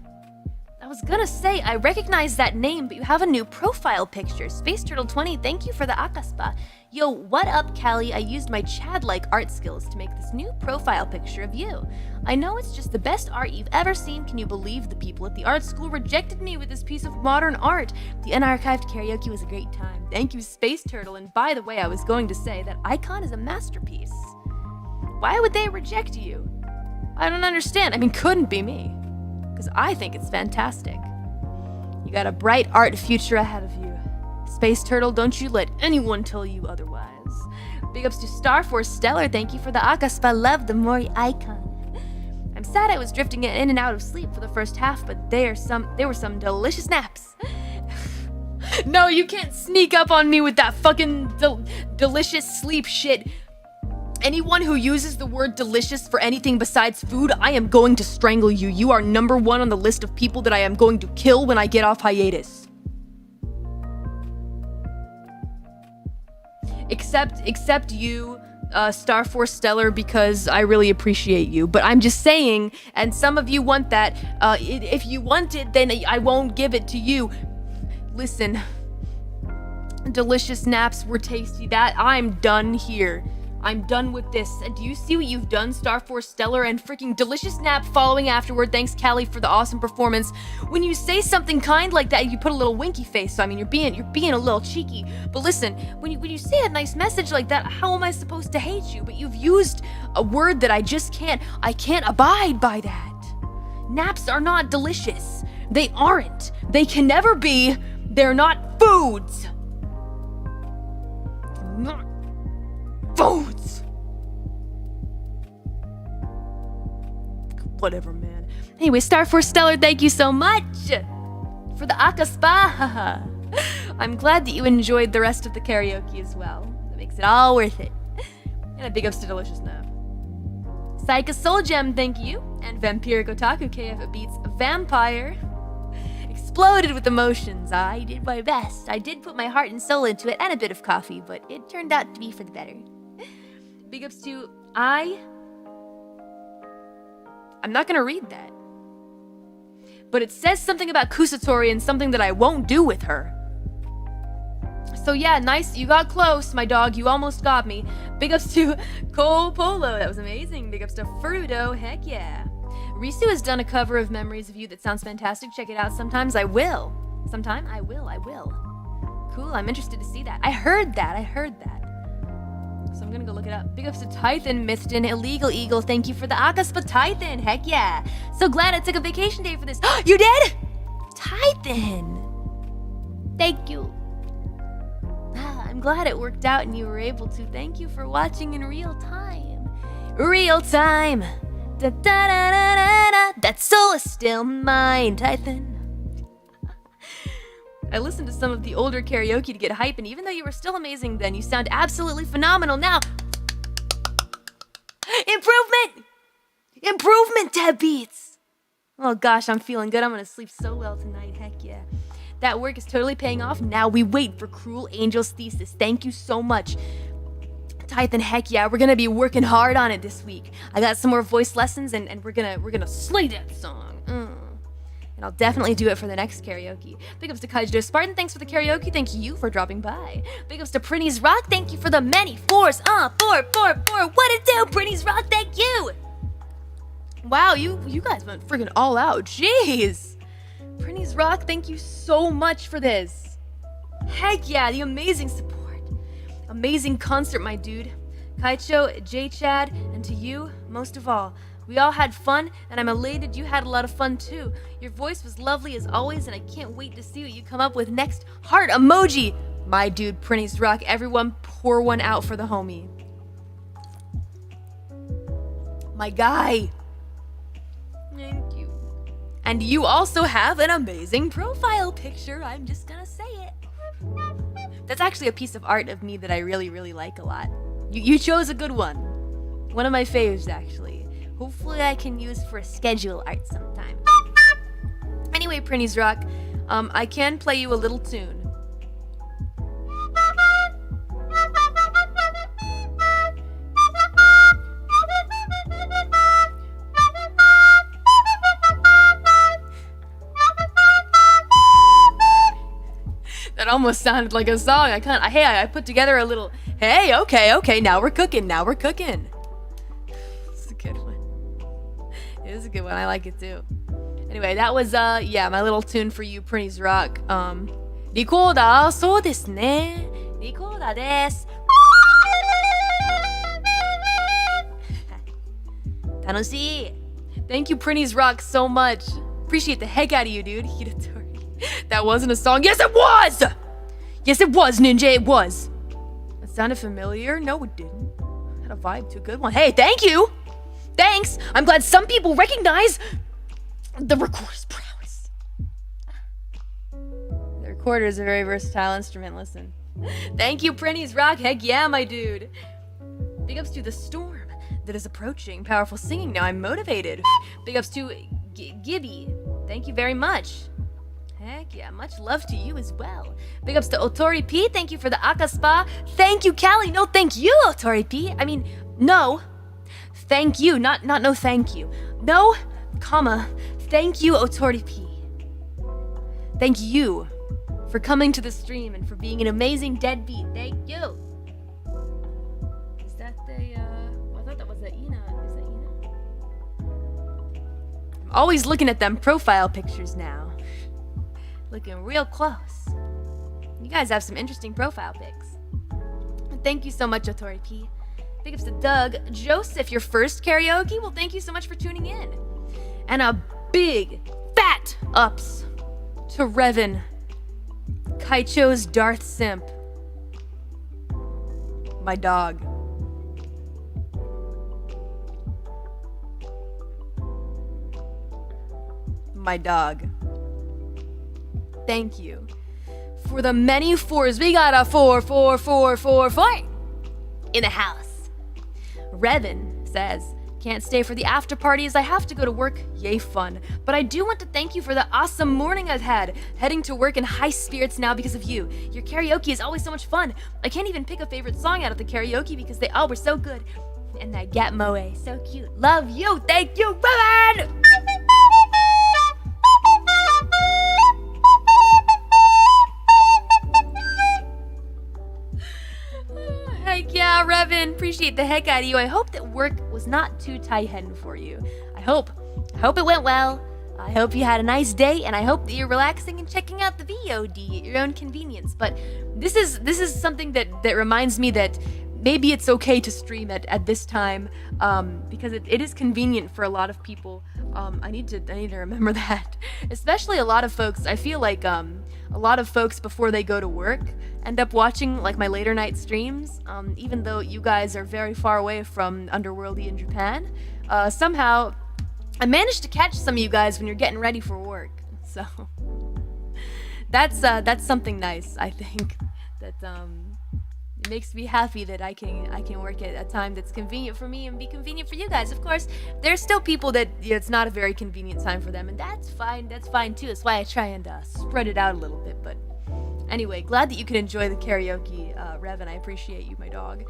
I was gonna say, I recognize that name, but you have a new profile picture. Space Turtle 20, thank you for the Akaspa. Yo, what up, Callie? I used my Chad-like art skills to make this new profile picture of you. I know it's just the best art you've ever seen. Can you believe the people at the art school rejected me with this piece of modern art? The unarchived karaoke was a great time. Thank you, Space Turtle. And by the way, I was going to say that icon is a masterpiece. Why would they reject you? I don't understand. I mean, couldn't be me. Because I think it's fantastic. You got a bright art future ahead of you. Space Turtle, don't you let anyone tell you otherwise. Big ups to Starforce Stellar, thank you for the Akaspa, love the Mori icon. I'm sad I was drifting in and out of sleep for the first half, but there were some delicious naps. No, you can't sneak up on me with that fucking delicious sleep shit. Anyone who uses the word delicious for anything besides food, I am going to strangle you. You are number 1 on the list of people that I am going to kill when I get off hiatus. Except you, Starforce Stellar, because I really appreciate you. But I'm just saying, and some of you want that. If you want it, then I won't give it to you. Listen, delicious naps were tasty. That I'm done here. I'm done with this. And do you see what you've done, Starforce Stellar? And freaking delicious nap following afterward. Thanks, Callie, for the awesome performance. When you say something kind like that, you put a little winky face. So I mean, you're being a little cheeky. But listen, when you say a nice message like that, how am I supposed to hate you? But you've used a word that I can't abide by that. Naps are not delicious. They aren't. They can never be. They're not foods. Not foods. Whatever, man. Anyway, Starforce Stellar, thank you so much for the Akaspa. I'm glad that you enjoyed the rest of the karaoke as well. That makes it all worth it. And a big ups to Delicious Nap. Psycha Soul Gem, thank you. And Vampiric Otaku KF Beats Vampire. Exploded with emotions. I did my best. I did put my heart and soul into it and a bit of coffee, but it turned out to be for the better. Big ups to I'm not gonna read that. But it says something about Kusatori and something that I won't do with her. So yeah, nice. You got close, my dog. You almost got me. Big ups to Cole Polo. That was amazing. Big ups to Frudo. Heck yeah. Risu has done a cover of Memories of You that sounds fantastic. Check it out. Sometimes I will. Sometime I will. Cool. I'm interested to see that. I heard that. So I'm gonna go look it up. Big ups to Tython, Mithton, Illegal Eagle. Thank you for the Akaspa Tython. Heck yeah. So glad I took a vacation day for this. You did? Tython. Thank you. I'm glad it worked out and you were able to. Thank you for watching in real time. Real time. Da, da, da, da, da, da. That soul is still mine, Tython. I listened to some of the older karaoke to get hype, and even though you were still amazing then, you sound absolutely phenomenal now. Improvement, Dead Beats. Oh gosh, I'm feeling good. I'm gonna sleep so well tonight. Heck yeah. That work is totally paying off. Now we wait for Cruel Angel's thesis. Thank you so much. Tython, heck yeah, we're gonna be working hard on it this week. I got some more voice lessons and we're gonna slay that song. And I'll definitely do it for the next karaoke. Big ups to Kaijo Spartan, thanks for the karaoke. Thank you for dropping by. Big ups to Prinny's Rock, thank you for the many fours. 4. What it do, Prinny's Rock? Thank you. Wow, you guys went freaking all out. Jeez. Prinny's Rock, thank you so much for this. Heck yeah, the amazing support. Amazing concert, my dude. Kaicho, J-Chad, and to you, most of all. We all had fun, and I'm elated you had a lot of fun too. Your voice was lovely as always, and I can't wait to see what you come up with next. Heart emoji! My dude, Prinny's Rock. Everyone pour one out for the homie. My guy. Thank you. And you also have an amazing profile picture. I'm just gonna say it. That's actually a piece of art of me that I really, really like a lot. You chose a good one. One of my faves, actually. Hopefully I can use for schedule art sometime. Anyway, Prinny's Rock, I can play you a little tune. That almost sounded like a song. I put together a little, hey, okay, now we're cooking. It's a good one. It is a good one, I like it too. Anyway, that was, my little tune for you, Prinny's Rock. Recorder, そうですね。Recorder です。楽しい。Thank you, Prinny's Rock, so much. Appreciate the heck out of you, dude. Hidatori. That wasn't a song. Yes, it was! Yes, it was, Ninja, it was. It sounded familiar. No, it didn't. Had a vibe to a good one. Hey, thank you! Thanks! I'm glad some people recognize the recorder's prowess. The recorder is a very versatile instrument, listen. Thank you, Prinny's Rock. Heck yeah, my dude. Big ups to the storm that is approaching. Powerful singing. Now I'm motivated. Big ups to Gibby. Thank you very much. Heck yeah, much love to you as well. Big ups to Otori P. Thank you for the Akaspa. Thank you, Callie. No, thank you, Otori P. I mean, no. Thank you, not no thank you. No, comma, thank you, Otori P. Thank you for coming to the stream and for being an amazing deadbeat. Thank you. Is that the, I thought that was the Ina. Is that Ina? I'm always looking at them profile pictures now. Looking real close. You guys have some interesting profile pics. Thank you so much, Otori P. Big ups to Doug. Joseph, your first karaoke? Well, thank you so much for tuning in. And a big, fat ups to Revan, Kaicho's Darth Simp. My dog. My dog. Thank you for the many fours. We got a 4 in the house. Revan says, can't stay for the after party as I have to go to work. Yay, fun. But I do want to thank you for the awesome morning I've had. Heading to work in high spirits now because of you. Your karaoke is always so much fun. I can't even pick a favorite song out of the karaoke because they all were so good. And that Gap Moe, so cute. Love you, thank you, Revan! Heck yeah, Revan, appreciate the heck out of you. I hope that work was not too tight-headed for you. I hope it went well. I hope you had a nice day, and I hope that you're relaxing and checking out the VOD at your own convenience. But this is something that reminds me that maybe it's okay to stream at this time, because it is convenient for a lot of people. I need to remember that. Especially a lot of folks. I feel like a lot of folks before they go to work end up watching like my later night streams. Even though you guys are very far away from Underworldy in Japan, somehow I managed to catch some of you guys when you're getting ready for work. So that's something nice. I think that it makes me happy that I can work at a time that's convenient for me and be convenient for you guys. Of course, there's still people that it's not a very convenient time for them, and that's fine. That's fine too. That's why I try and spread it out a little bit. But anyway, glad that you can enjoy the karaoke, Revan. I appreciate you, my dog.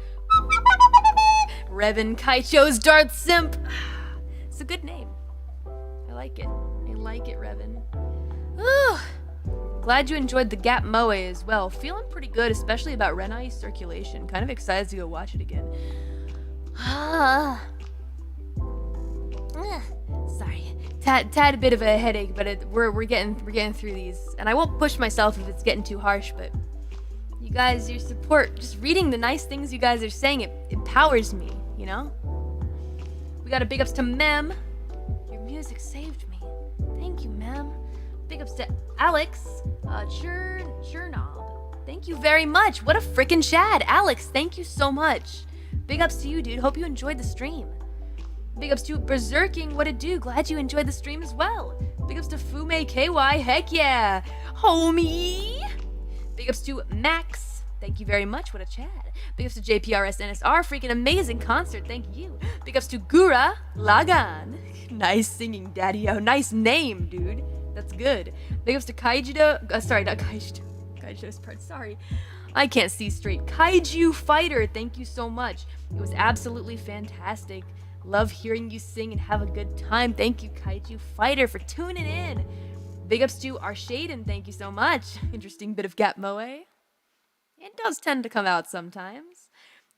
Revan Kaicho's Darth Simp. It's a good name. I like it. I like it, Revan. Glad you enjoyed the Gap Moe as well. Feeling pretty good, especially about Renai's circulation. Kind of excited to go watch it again. Sorry, tad bit of a headache, but we're getting through these. And I won't push myself if it's getting too harsh. But you guys, your support, just reading the nice things you guys are saying, it empowers me. You know. We got a big ups to Mem. Your music saved me. Thank you, Mem. Big ups to Alex, Chernob. Thank you very much. What a frickin' Chad. Alex, thank you so much. Big ups to you, dude. Hope you enjoyed the stream. Big ups to Berserking. What it do? Glad you enjoyed the stream as well. Big ups to Fume KY. Heck yeah. Homie. Big ups to Max. Thank you very much. What a Chad. Big ups to JPRS NSR. Freaking amazing concert. Thank you. Big ups to Gura Lagan. Nice singing, daddy-o. Nice name, dude. That's good. Big ups to Kaijido. Sorry, not Kaijido. Kaijido's part. Sorry. I can't see straight. Kaiju Fighter. Thank you so much. It was absolutely fantastic. Love hearing you sing and have a good time. Thank you, Kaiju Fighter, for tuning in. Big ups to Arshaden. Thank you so much. Interesting bit of Gap Moe. It does tend to come out sometimes.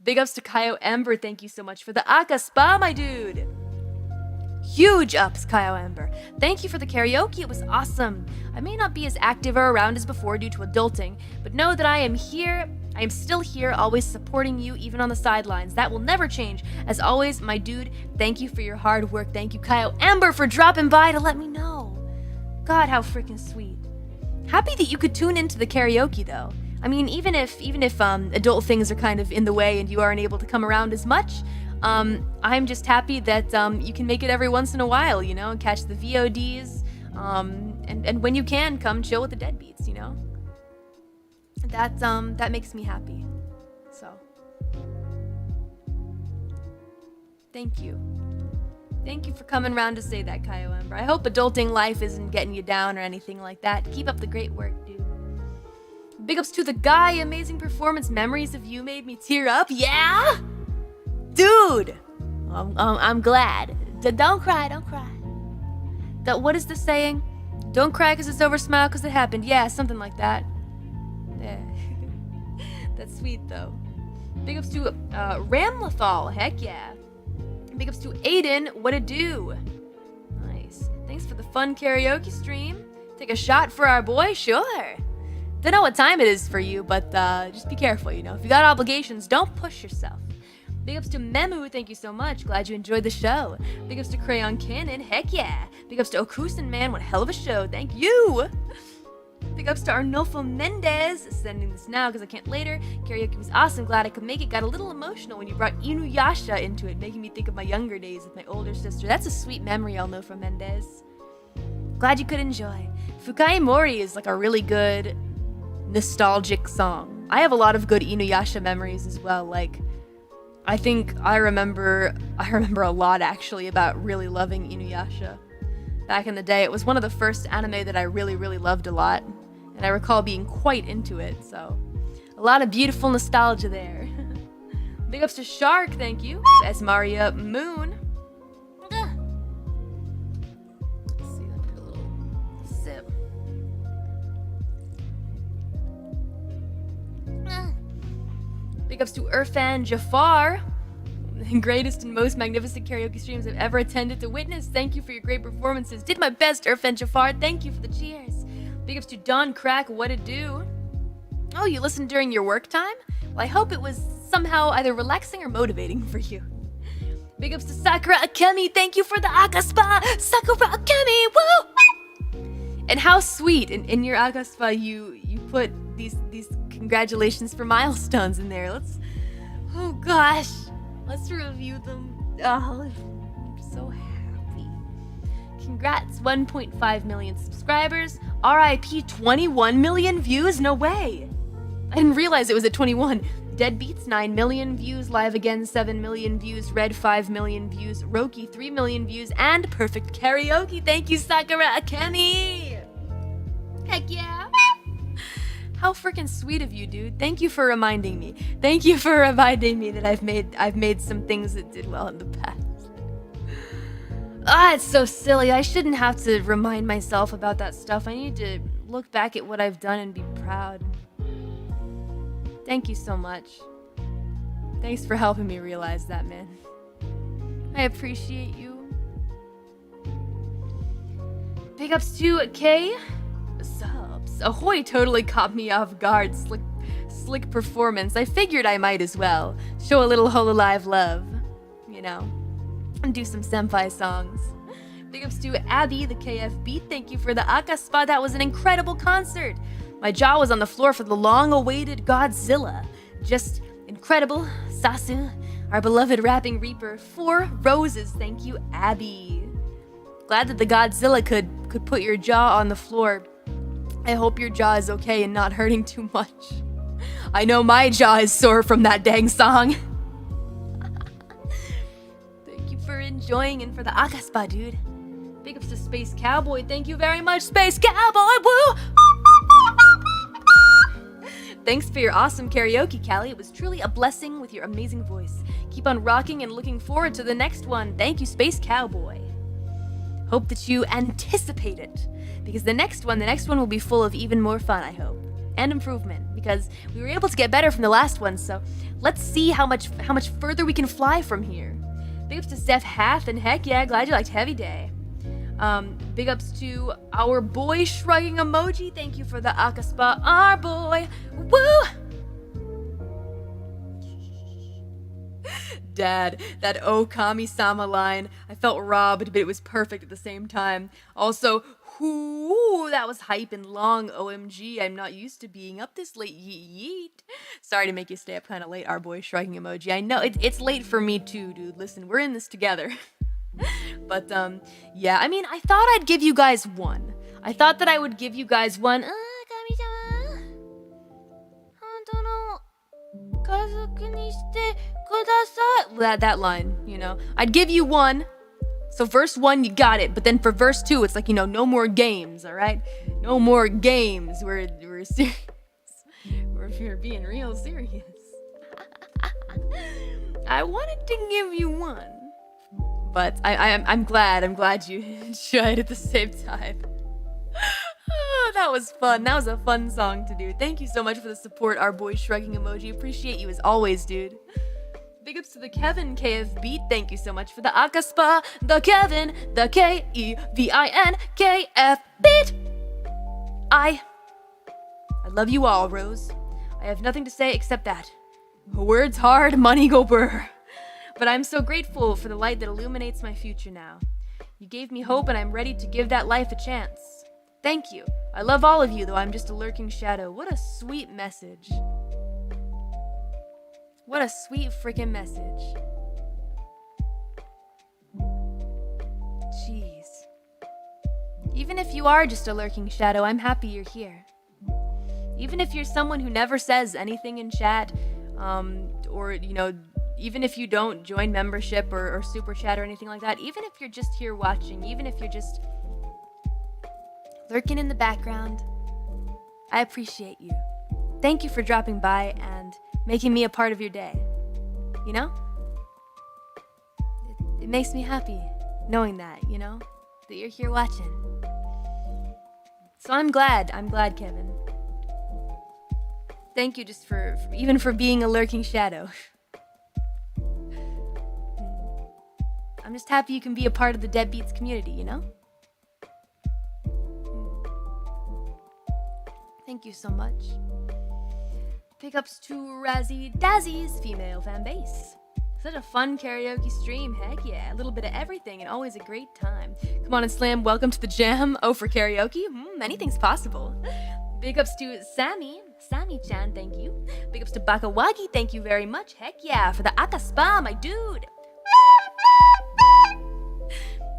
Big ups to Kaio Ember. Thank you so much for the Aka Spa, my dude. Huge ups, Kaio Ember. Thank you for the karaoke. It was awesome. I may not be as active or around as before due to adulting, but know that I am here. I am still here, always supporting you, even on the sidelines. That will never change. As always, my dude, thank you for your hard work. Thank you, Kaio Ember, for dropping by to let me know. God, how freaking sweet. Happy that you could tune into the karaoke, though. I mean, even if adult things are kind of in the way and you aren't able to come around as much, I'm just happy that you can make it every once in a while, you know, and catch the VODs, and when you can, come chill with the deadbeats, you know. That makes me happy. So, thank you. Thank you for coming around to say that, Kaio Ember. I hope adulting life isn't getting you down or anything like that. Keep up the great work, dude. Big ups to the guy. Amazing performance. Memories of you made me tear up. Yeah? Dude! I'm glad. Don't cry, don't cry. What is the saying? Don't cry because it's over, smile because it happened. Yeah, something like that. Yeah. That's sweet, though. Big ups to Ramlethal. Heck yeah. Big ups to Aiden. What it do? Nice. Thanks for the fun karaoke stream. Take a shot for our boy? Sure. Don't know what time it is for you, but just be careful, you know. If you got obligations, don't push yourself. Big ups to Memu, thank you so much. Glad you enjoyed the show. Big ups to Crayon Cannon, heck yeah. Big ups to Okusen Man, what a hell of a show, thank you. Big ups to Arnulfo Mendez, sending this now because I can't later. Karaoke was awesome, glad I could make it. Got a little emotional when you brought Inuyasha into it, making me think of my younger days with my older sister. That's a sweet memory, Arnulfo Mendez. Glad you could enjoy. Fukai Mori is like a really good nostalgic song. I have a lot of good Inuyasha memories as well, like I think I remember a lot actually about really loving Inuyasha. Back in the day, it was one of the first anime that I really, really loved a lot, and I recall being quite into it, so a lot of beautiful nostalgia there. Big ups to Shark, thank you. Esmaria Moon. Let's see, let me do a little sip. Big ups to Irfan Jafar. The greatest and most magnificent karaoke streams I've ever attended to witness. Thank you for your great performances. Did my best, Irfan Jafar. Thank you for the cheers. Big ups to Don Crack, what it do? Oh, you listened during your work time? Well, I hope it was somehow either relaxing or motivating for you. Big ups to Sakura Akemi. Thank you for the Akaspa. Sakura Akemi, woo! And how sweet in your Akaspa you put these congratulations for milestones in there. Oh gosh. Let's review them. Oh, I'm so happy. Congrats, 1.5 million subscribers. RIP 21 million views? No way. I didn't realize it was at 21. Dead Beats 9 million views. Live Again 7 million views. Red 5 million views. ROKI 3 million views. And Perfect Karaoke. Thank you, Sakura Akemi. Heck yeah. How freaking sweet of you, dude. Thank you for reminding me. Thank you for reminding me that I've made some things that did well in the past. It's so silly. I shouldn't have to remind myself about that stuff. I need to look back at what I've done and be proud. Thank you so much. Thanks for helping me realize that, man. I appreciate you. Big ups to K. Subs. Ahoy totally caught me off guard. Slick performance. I figured I might as well. Show a little hololive love. You know. And do some senpai songs. Big ups to Abby, the KFB. Thank you for the Akaspa. That was an incredible concert. My jaw was on the floor for the long-awaited Godzilla. Just incredible. Sasu, our beloved rapping reaper. 4 roses. Thank you, Abby. Glad that the Godzilla could put your jaw on the floor. I hope your jaw is okay and not hurting too much. I know my jaw is sore from that dang song. Thank you for enjoying and for the Akaspa, dude. Big ups to Space Cowboy. Thank you very much, Space Cowboy. Woo! Thanks for your awesome karaoke, Callie. It was truly a blessing with your amazing voice. Keep on rocking and looking forward to the next one. Thank you, Space Cowboy. Hope that you anticipate it, because the next one will be full of even more fun, I hope, and improvement, because we were able to get better from the last one, so let's see how much further we can fly from here. Big ups to Zeph Hath, and heck yeah, glad you liked Heavy Day. Big ups to our boy shrugging emoji. Thank you for the Akaspa, our boy. Woo! Dad, that Okami-sama line. I felt robbed, but it was perfect at the same time. Also, whoo, that was hype and long. OMG, I'm not used to being up this late. Yeet. Sorry to make you stay up kind of late, our boy shrugging emoji. I know, it's late for me too, dude. Listen, we're in this together. But, yeah, I mean, I thought I'd give you guys one. I thought that I would give you guys one. Kami-sama. That line, you know. I'd give you one. So verse 1, you got it. But then for verse 2, it's like, you know, no more games, all right? No more games. We're serious. We're being real serious. I wanted to give you one. But I'm glad you tried at the same time. Oh, that was fun. That was a fun song to do. Thank you so much for the support, our boy shrugging emoji. Appreciate you as always, dude. Big ups to the Kevin KFB. Thank you so much for the Akaspa. The Kevin, the KEVIN KF beat. I love you all, Rose. I have nothing to say except that. Words hard, money go burr. But I'm so grateful for the light that illuminates my future now. You gave me hope and I'm ready to give that life a chance. Thank you. I love all of you, though I'm just a lurking shadow. What a sweet message. What a sweet freaking message. Jeez. Even if you are just a lurking shadow, I'm happy you're here. Even if you're someone who never says anything in chat, or, you know, even if you don't join membership or super chat or anything like that, even if you're just here watching, even if you're just lurking in the background, I appreciate you. Thank you for dropping by and making me a part of your day. you know? It makes me happy knowing that, you know? That you're here watching. So I'm glad, Kevin. Thank you just for even for being a lurking shadow. I'm just happy you can be a part of the Dead Beats community, you know? Thank you so much. Big ups to Razzie Dazzy's female fan base. Such a fun karaoke stream, heck yeah. A little bit of everything and always a great time. Come on and slam, welcome to the jam. Oh, for karaoke? Anything's possible. Big ups to Sammy-chan, thank you. Big ups to Bakawagi, thank you very much. Heck yeah, for the Akaspa, my dude.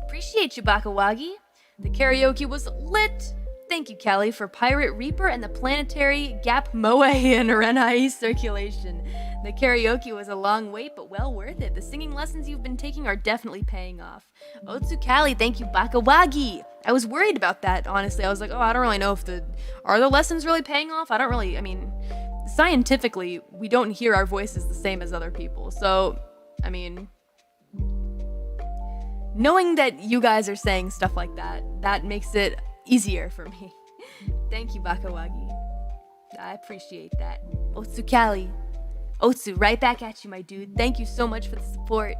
Appreciate you, Bakawagi. The karaoke was lit. Thank you, Callie, for Pirate Reaper and the planetary Gap Moe and Renai circulation. The karaoke was a long wait, but well worth it. The singing lessons you've been taking are definitely paying off. Otsu Callie, thank you, Bakawagi. I was worried about that, honestly. I was like, I don't really know if are the lessons really paying off? Scientifically, we don't hear our voices the same as other people. So, knowing that you guys are saying stuff like that, that makes it easier for me. Thank you, Bakawagi. I appreciate that. Otsu Kali. Otsu, right back at you, my dude. Thank you so much for the support.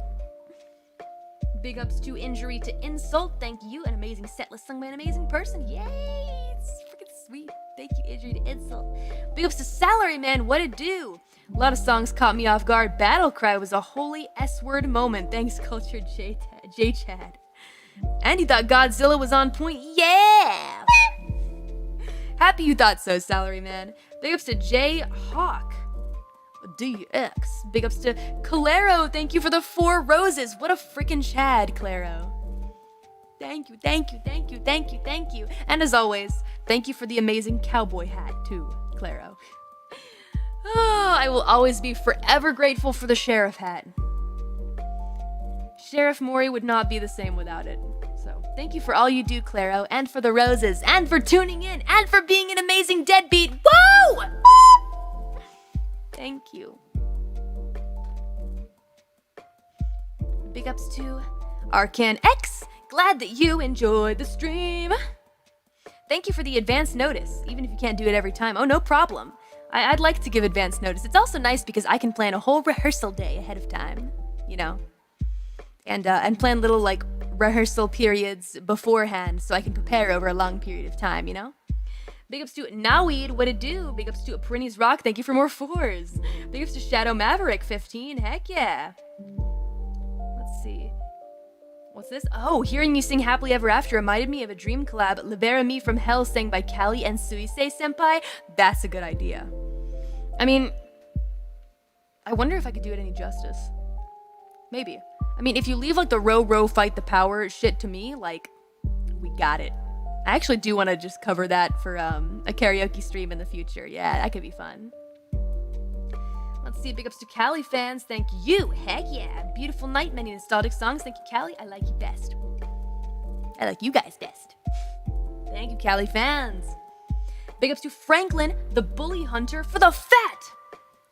Big ups to Injury to Insult. Thank you. An amazing set list sung by an amazing person. Yay! It's freaking sweet. Thank you, Injury to Insult. Big ups to Salary Man. What it do? A lot of songs caught me off guard. Battle Cry was a holy S-word moment. Thanks, Cultured J-Chad. And you thought Godzilla was on point. Yeah! Happy you thought so, Salary Man. Big ups to J Hawk. DX. Big ups to Claro. Thank you for the 4 roses. What a freaking Chad, Claro. Thank you. And as always, thank you for the amazing cowboy hat, too, Claro. Oh, I will always be forever grateful for the sheriff hat. Sheriff Mori would not be the same without it. So, thank you for all you do, Claro, and for the roses, and for tuning in, and for being an amazing deadbeat. Woo! Thank you. Big ups to Arcan X. Glad that you enjoyed the stream. Thank you for the advance notice, even if you can't do it every time. Oh, no problem. I'd like to give advance notice. It's also nice because I can plan a whole rehearsal day ahead of time, you know, and plan little like rehearsal periods beforehand so I can prepare over a long period of time, you know. Big ups to Naweed, what it do? Big ups to Apprentice Rock, thank you for more 4s. Big ups to Shadow Maverick, 15, heck yeah. Let's see. What's this? Oh, hearing you sing Happily Ever After reminded me of a dream collab, Libera Me from Hell, sang by Callie and Suisei Senpai. That's a good idea. I mean, I wonder if I could do it any justice. Maybe. I mean, if you leave like the row fight the power shit to me, like, we got it. I actually do want to just cover that for a karaoke stream in the future. Yeah, that could be fun. Let's see, big ups to Callie fans. Thank you. Heck yeah. Beautiful night, many nostalgic songs. Thank you, Callie. I like you best. I like you guys best. Thank you, Callie fans. Big ups to Franklin, the bully hunter, for the fat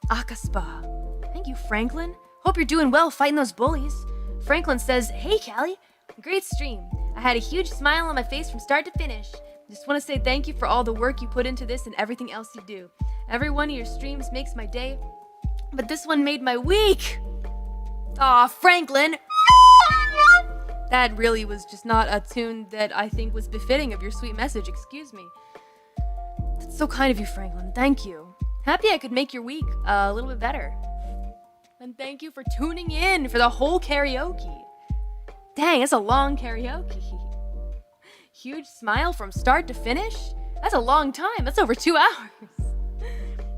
Akaspa. Thank you, Franklin. Hope you're doing well fighting those bullies. Franklin says, hey, Callie. Great stream. I had a huge smile on my face from start to finish. Just want to say thank you for all the work you put into this and everything else you do. Every one of your streams makes my day, but this one made my week. Aw, Franklin. That really was just not a tune that I think was befitting of your sweet message. Excuse me. That's so kind of you, Franklin. Thank you. Happy I could make your week a little bit better. And thank you for tuning in for the whole karaoke. Dang, it's a long karaoke. Huge smile from start to finish? That's a long time. That's over 2 hours.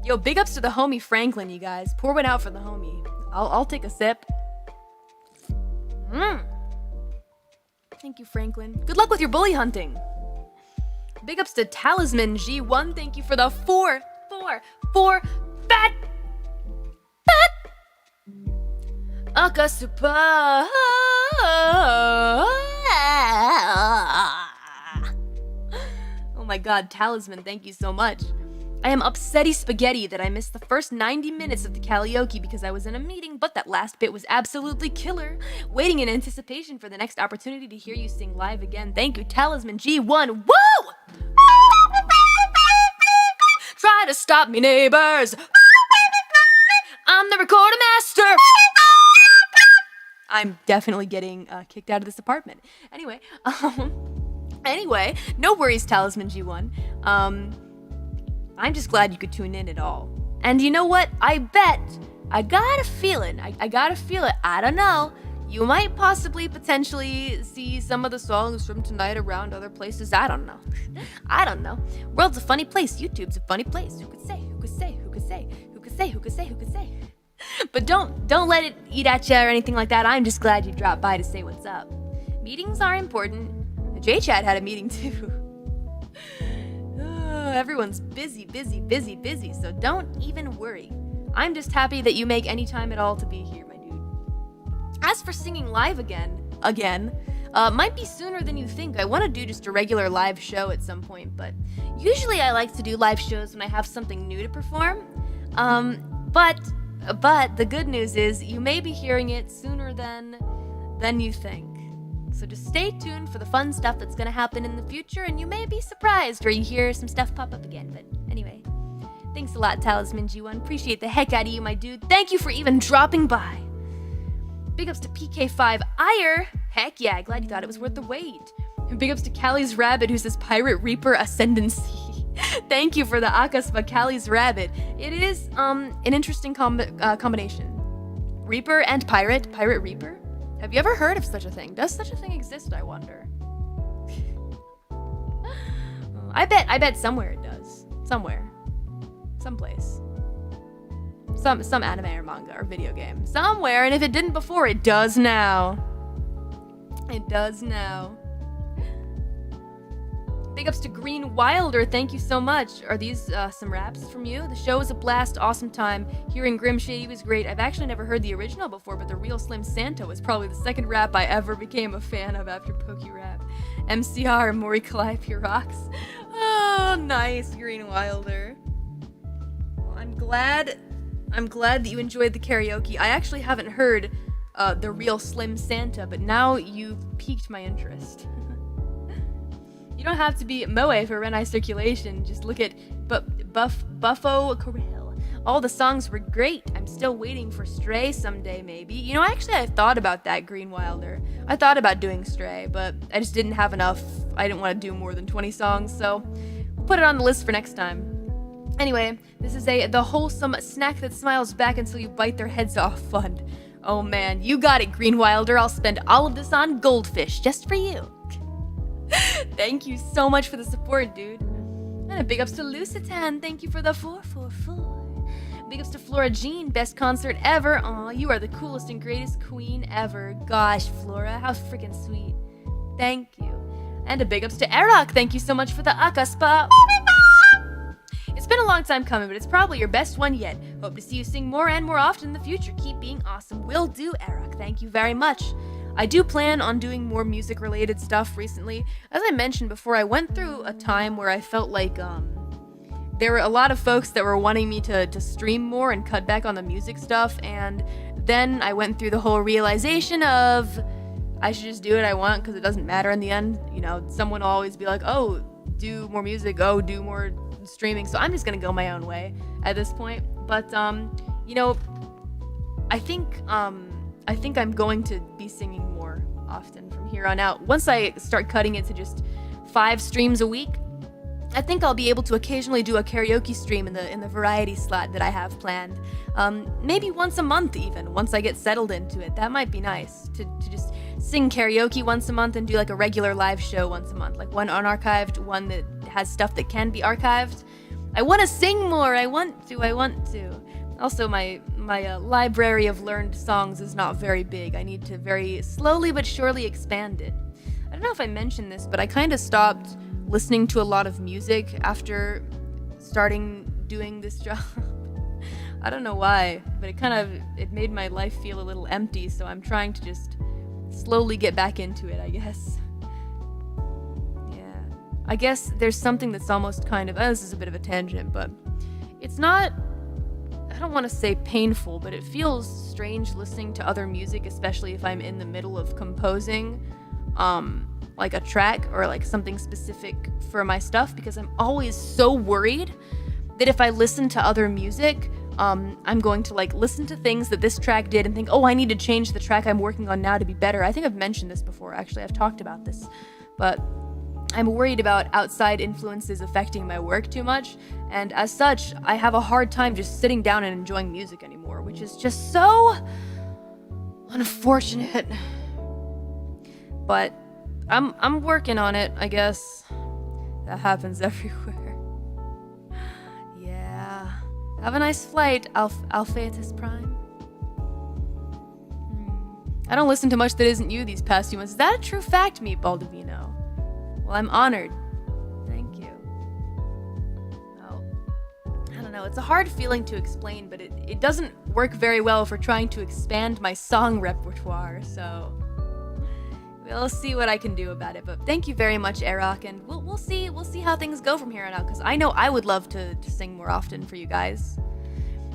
Yo, big ups to the homie Franklin, you guys. Pour one out for the homie. I'll take a sip. Thank you, Franklin. Good luck with your bully hunting. Big ups to Talisman G1. Thank you for the 4 fat Akasupa. Oh my god, Talisman, thank you so much. I am upsetty spaghetti that I missed the first 90 minutes of the karaoke because I was in a meeting, but that last bit was absolutely killer. Waiting in anticipation for the next opportunity to hear you sing live again. Thank you, Talisman G1. Woo! Try to stop me, neighbors. I'm the recorder master. I'm definitely getting kicked out of this apartment. Anyway, no worries, Talisman G1. I'm just glad you could tune in at all. And you know what? I got a feeling, I don't know, you might possibly potentially see some of the songs from tonight around other places. I don't know. World's a funny place. YouTube's a funny place. Who could say? But don't let it eat at you or anything like that. I'm just glad you dropped by to say what's up. Meetings are important. J-Chat had a meeting too. Everyone's busy, so don't even worry. I'm just happy that you make any time at all to be here, my dude. As for singing live again, might be sooner than you think. I want to do just a regular live show at some point, but usually I like to do live shows when I have something new to perform. But the good news is you may be hearing it sooner than you think. So just stay tuned for the fun stuff that's going to happen in the future, and you may be surprised or you hear some stuff pop up again. But anyway, thanks a lot, Talisman G1. Appreciate the heck out of you, my dude. Thank you for even dropping by. Big ups to PK5 Ire. Heck yeah, glad you thought it was worth the wait. And big ups to Callie's Rabbit, who says Pirate Reaper Ascendancy. Thank you for the Akaspa Callie's Rabbit. It is an interesting combination. Reaper and Pirate Reaper. Have you ever heard of such a thing? Does such a thing exist, I wonder? I bet somewhere it does. Somewhere. Someplace. Some anime or manga or video game. Somewhere, and if it didn't before, it does now. It does now. Big ups to Green Wilder, thank you so much. Are these some raps from you? The show was a blast, awesome time. Hearing Grim Shady was great. I've actually never heard the original before, but the real Slim Santa was probably the second rap I ever became a fan of after Poke Rap. MCR, Mori Calliope rocks. Oh, nice, Green Wilder. Well, I'm glad that you enjoyed the karaoke. I actually haven't heard the real Slim Santa, but now you've piqued my interest. You don't have to be Moe for Renai Circulation. Just look at Buffo Corel. All the songs were great. I'm still waiting for Stray someday, maybe. You know, actually, I thought about that, Green Wilder. I thought about doing Stray, but I just didn't have enough. I didn't want to do more than 20 songs, so we'll put it on the list for next time. Anyway, this is the wholesome snack that smiles back until you bite their heads off fund. Oh man, you got it, Green Wilder. I'll spend all of this on goldfish just for you. Thank you so much for the support, dude. And a big ups to Lucitan. Thank you for the 444. Big ups to Flora Jean. Best concert ever. Aw, you are the coolest and greatest queen ever. Gosh, Flora, how freaking sweet. Thank you. And a big ups to Erok. Thank you so much for the Akaspa. It's been a long time coming, but it's probably your best one yet. Hope to see you sing more and more often in the future. Keep being awesome. Will do, Erok. Thank you very much. I do plan on doing more music-related stuff recently. As I mentioned before, I went through a time where I felt like there were a lot of folks that were wanting me to stream more and cut back on the music stuff, and then I went through the whole realization of I should just do what I want because it doesn't matter in the end. You know, someone will always be like, oh, do more music, oh, do more streaming, so I'm just gonna go my own way at this point. But you know, I think I'm going to be singing more often from here on out. Once I start cutting it to just 5 streams a week, I think I'll be able to occasionally do a karaoke stream in the variety slot that I have planned. Maybe once a month even, once I get settled into it. That might be nice, to just sing karaoke once a month and do like a regular live show once a month. Like one unarchived, one that has stuff that can be archived. I want to sing more, I want to. Also, my library of learned songs is not very big. I need to very slowly but surely expand it. I don't know if I mentioned this, but I kind of stopped listening to a lot of music after starting doing this job. I don't know why, but it made my life feel a little empty, so I'm trying to just slowly get back into it, I guess. Yeah. I guess there's something that's almost kind of, this is a bit of a tangent, but it's not, I don't want to say painful, but it feels strange listening to other music, especially if I'm in the middle of composing, like a track or like something specific for my stuff, because I'm always so worried that if I listen to other music, I'm going to like listen to things that this track did and think, oh, I need to change the track I'm working on now to be better. I think I've mentioned this before, actually. I've talked about this, but I'm worried about outside influences affecting my work too much, and as such, I have a hard time just sitting down and enjoying music anymore, which is just so unfortunate. But I'm working on it, I guess. That happens everywhere. Yeah. Have a nice flight, Alphaetus Prime. I don't listen to much that isn't you these past few months. Is that a true fact, Meatball Divino? Well, I'm honored. Thank you. Oh, I don't know. It's a hard feeling to explain, but it doesn't work very well for trying to expand my song repertoire, so we'll see what I can do about it. But thank you very much, Arok, and we'll see how things go from here on out, because I know I would love to sing more often for you guys.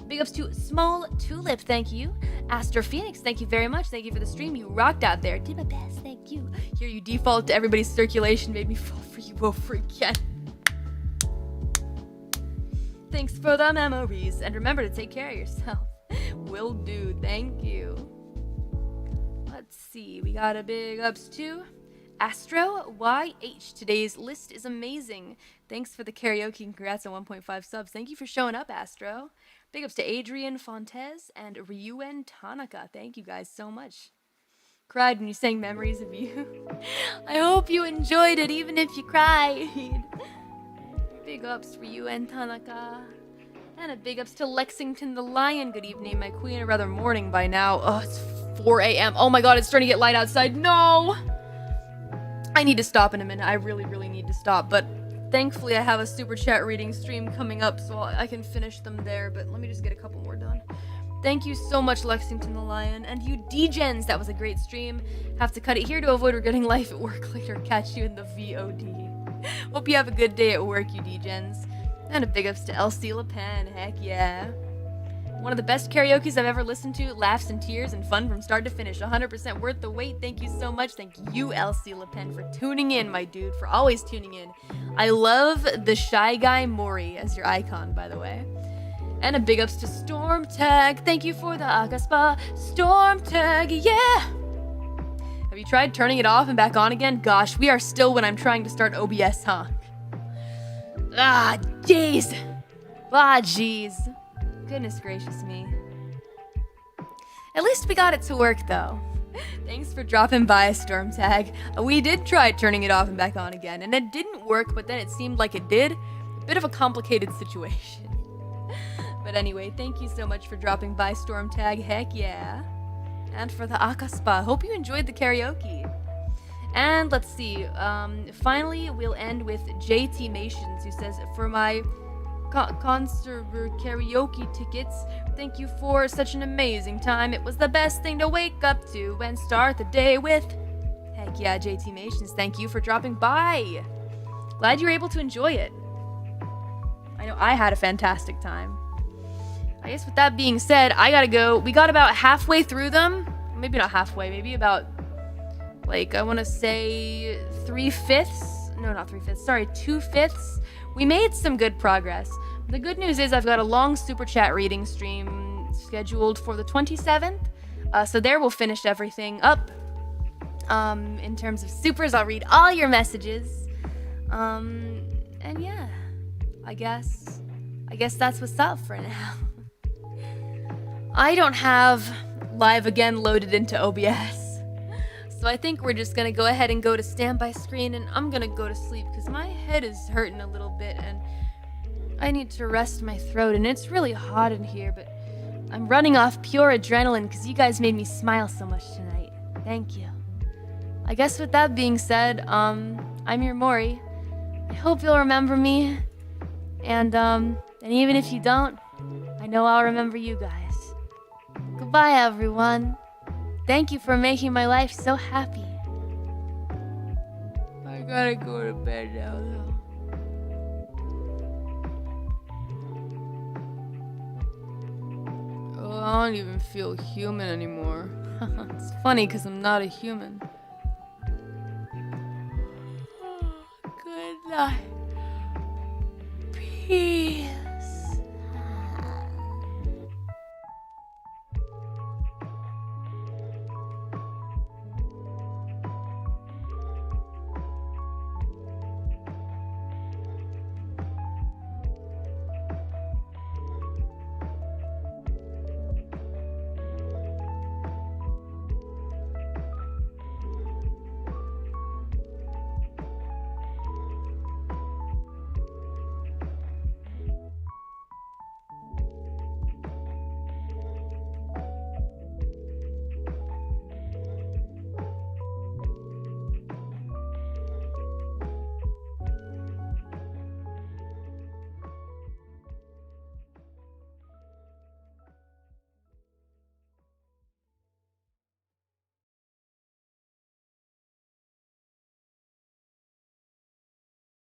Big ups to Small Tulip, thank you. Aster Phoenix, thank you very much. Thank you for the stream. You rocked out there. Did my best, thank you. Here you default to everybody's circulation, made me fall for you over again. Thanks for the memories, and remember to take care of yourself. Will do, thank you. Let's see, we got a big ups to Astro YH. Today's list is amazing. Thanks for the karaoke and congrats on 1.5 subs. Thank you for showing up, Astro. Big ups to Adrian Fontes and Ryuen Tanaka. Thank you guys so much. Cried when you sang Memories of You. I hope you enjoyed it, even if you cried. Big ups for Ryuen Tanaka. And a big ups to Lexington the Lion. Good evening, my queen, or rather morning by now. Oh, it's 4 a.m. Oh my god, it's starting to get light outside. No! I need to stop in a minute. I really, really need to stop, but thankfully, I have a super chat reading stream coming up, so I can finish them there, but let me just get a couple more done. Thank you so much, Lexington the Lion, and you D-Gens, that was a great stream. Have to cut it here to avoid regretting life at work later. Catch you in the VOD. Hope you have a good day at work, you D-Gens. And a big ups to LC Le Pen, heck yeah. One of the best karaokes I've ever listened to. Laughs and tears and fun from start to finish. 100% worth the wait. Thank you so much. Thank you, LC Le Pen, for tuning in, my dude. For always tuning in. I love the Shy Guy Mori as your icon, by the way. And a big ups to Storm Tag. Thank you for the Akaspa. Storm Tag, yeah! Have you tried turning it off and back on again? Gosh, we are still when I'm trying to start OBS, huh? Ah, jeez. Ah, jeez. Goodness gracious me. At least we got it to work, though. Thanks for dropping by, Storm Tag. We did try turning it off and back on again, and it didn't work, but then it seemed like it did. A bit of a complicated situation. But anyway, thank you so much for dropping by, Storm Tag. Heck yeah. And for the Akaspa. Hope you enjoyed the karaoke. And let's see. Finally, we'll end with JT Mations, who says, for my concert karaoke tickets, thank you for such an amazing time. It was the best thing to wake up to and start the day with. Heck yeah, JT Mations, thank you for dropping by. Glad you were able to enjoy it. I know I had a fantastic time. I guess with that being said, I gotta go. We got about halfway through them. Maybe not halfway, maybe about, like, I want to say 3/5. No, not 3/5. Sorry, 2/5. We made some good progress. The good news is I've got a long super chat reading stream scheduled for the 27th. So there we'll finish everything up. In terms of supers, I'll read all your messages. And yeah, I guess that's what's up for now. I don't have Live Again loaded into OBS. So I think we're just gonna go ahead and go to standby screen, and I'm gonna go to sleep because my head is hurting a little bit and I need to rest my throat, and it's really hot in here, but I'm running off pure adrenaline because you guys made me smile so much tonight. Thank you. I guess with that being said, I'm your Mori. I hope you'll remember me, and even if you don't, I know I'll remember you guys. Goodbye, everyone. Thank you for making my life so happy. Bye, gotta go to bed now, though. Oh, I don't even feel human anymore. It's funny because I'm not a human. Good night. Peace.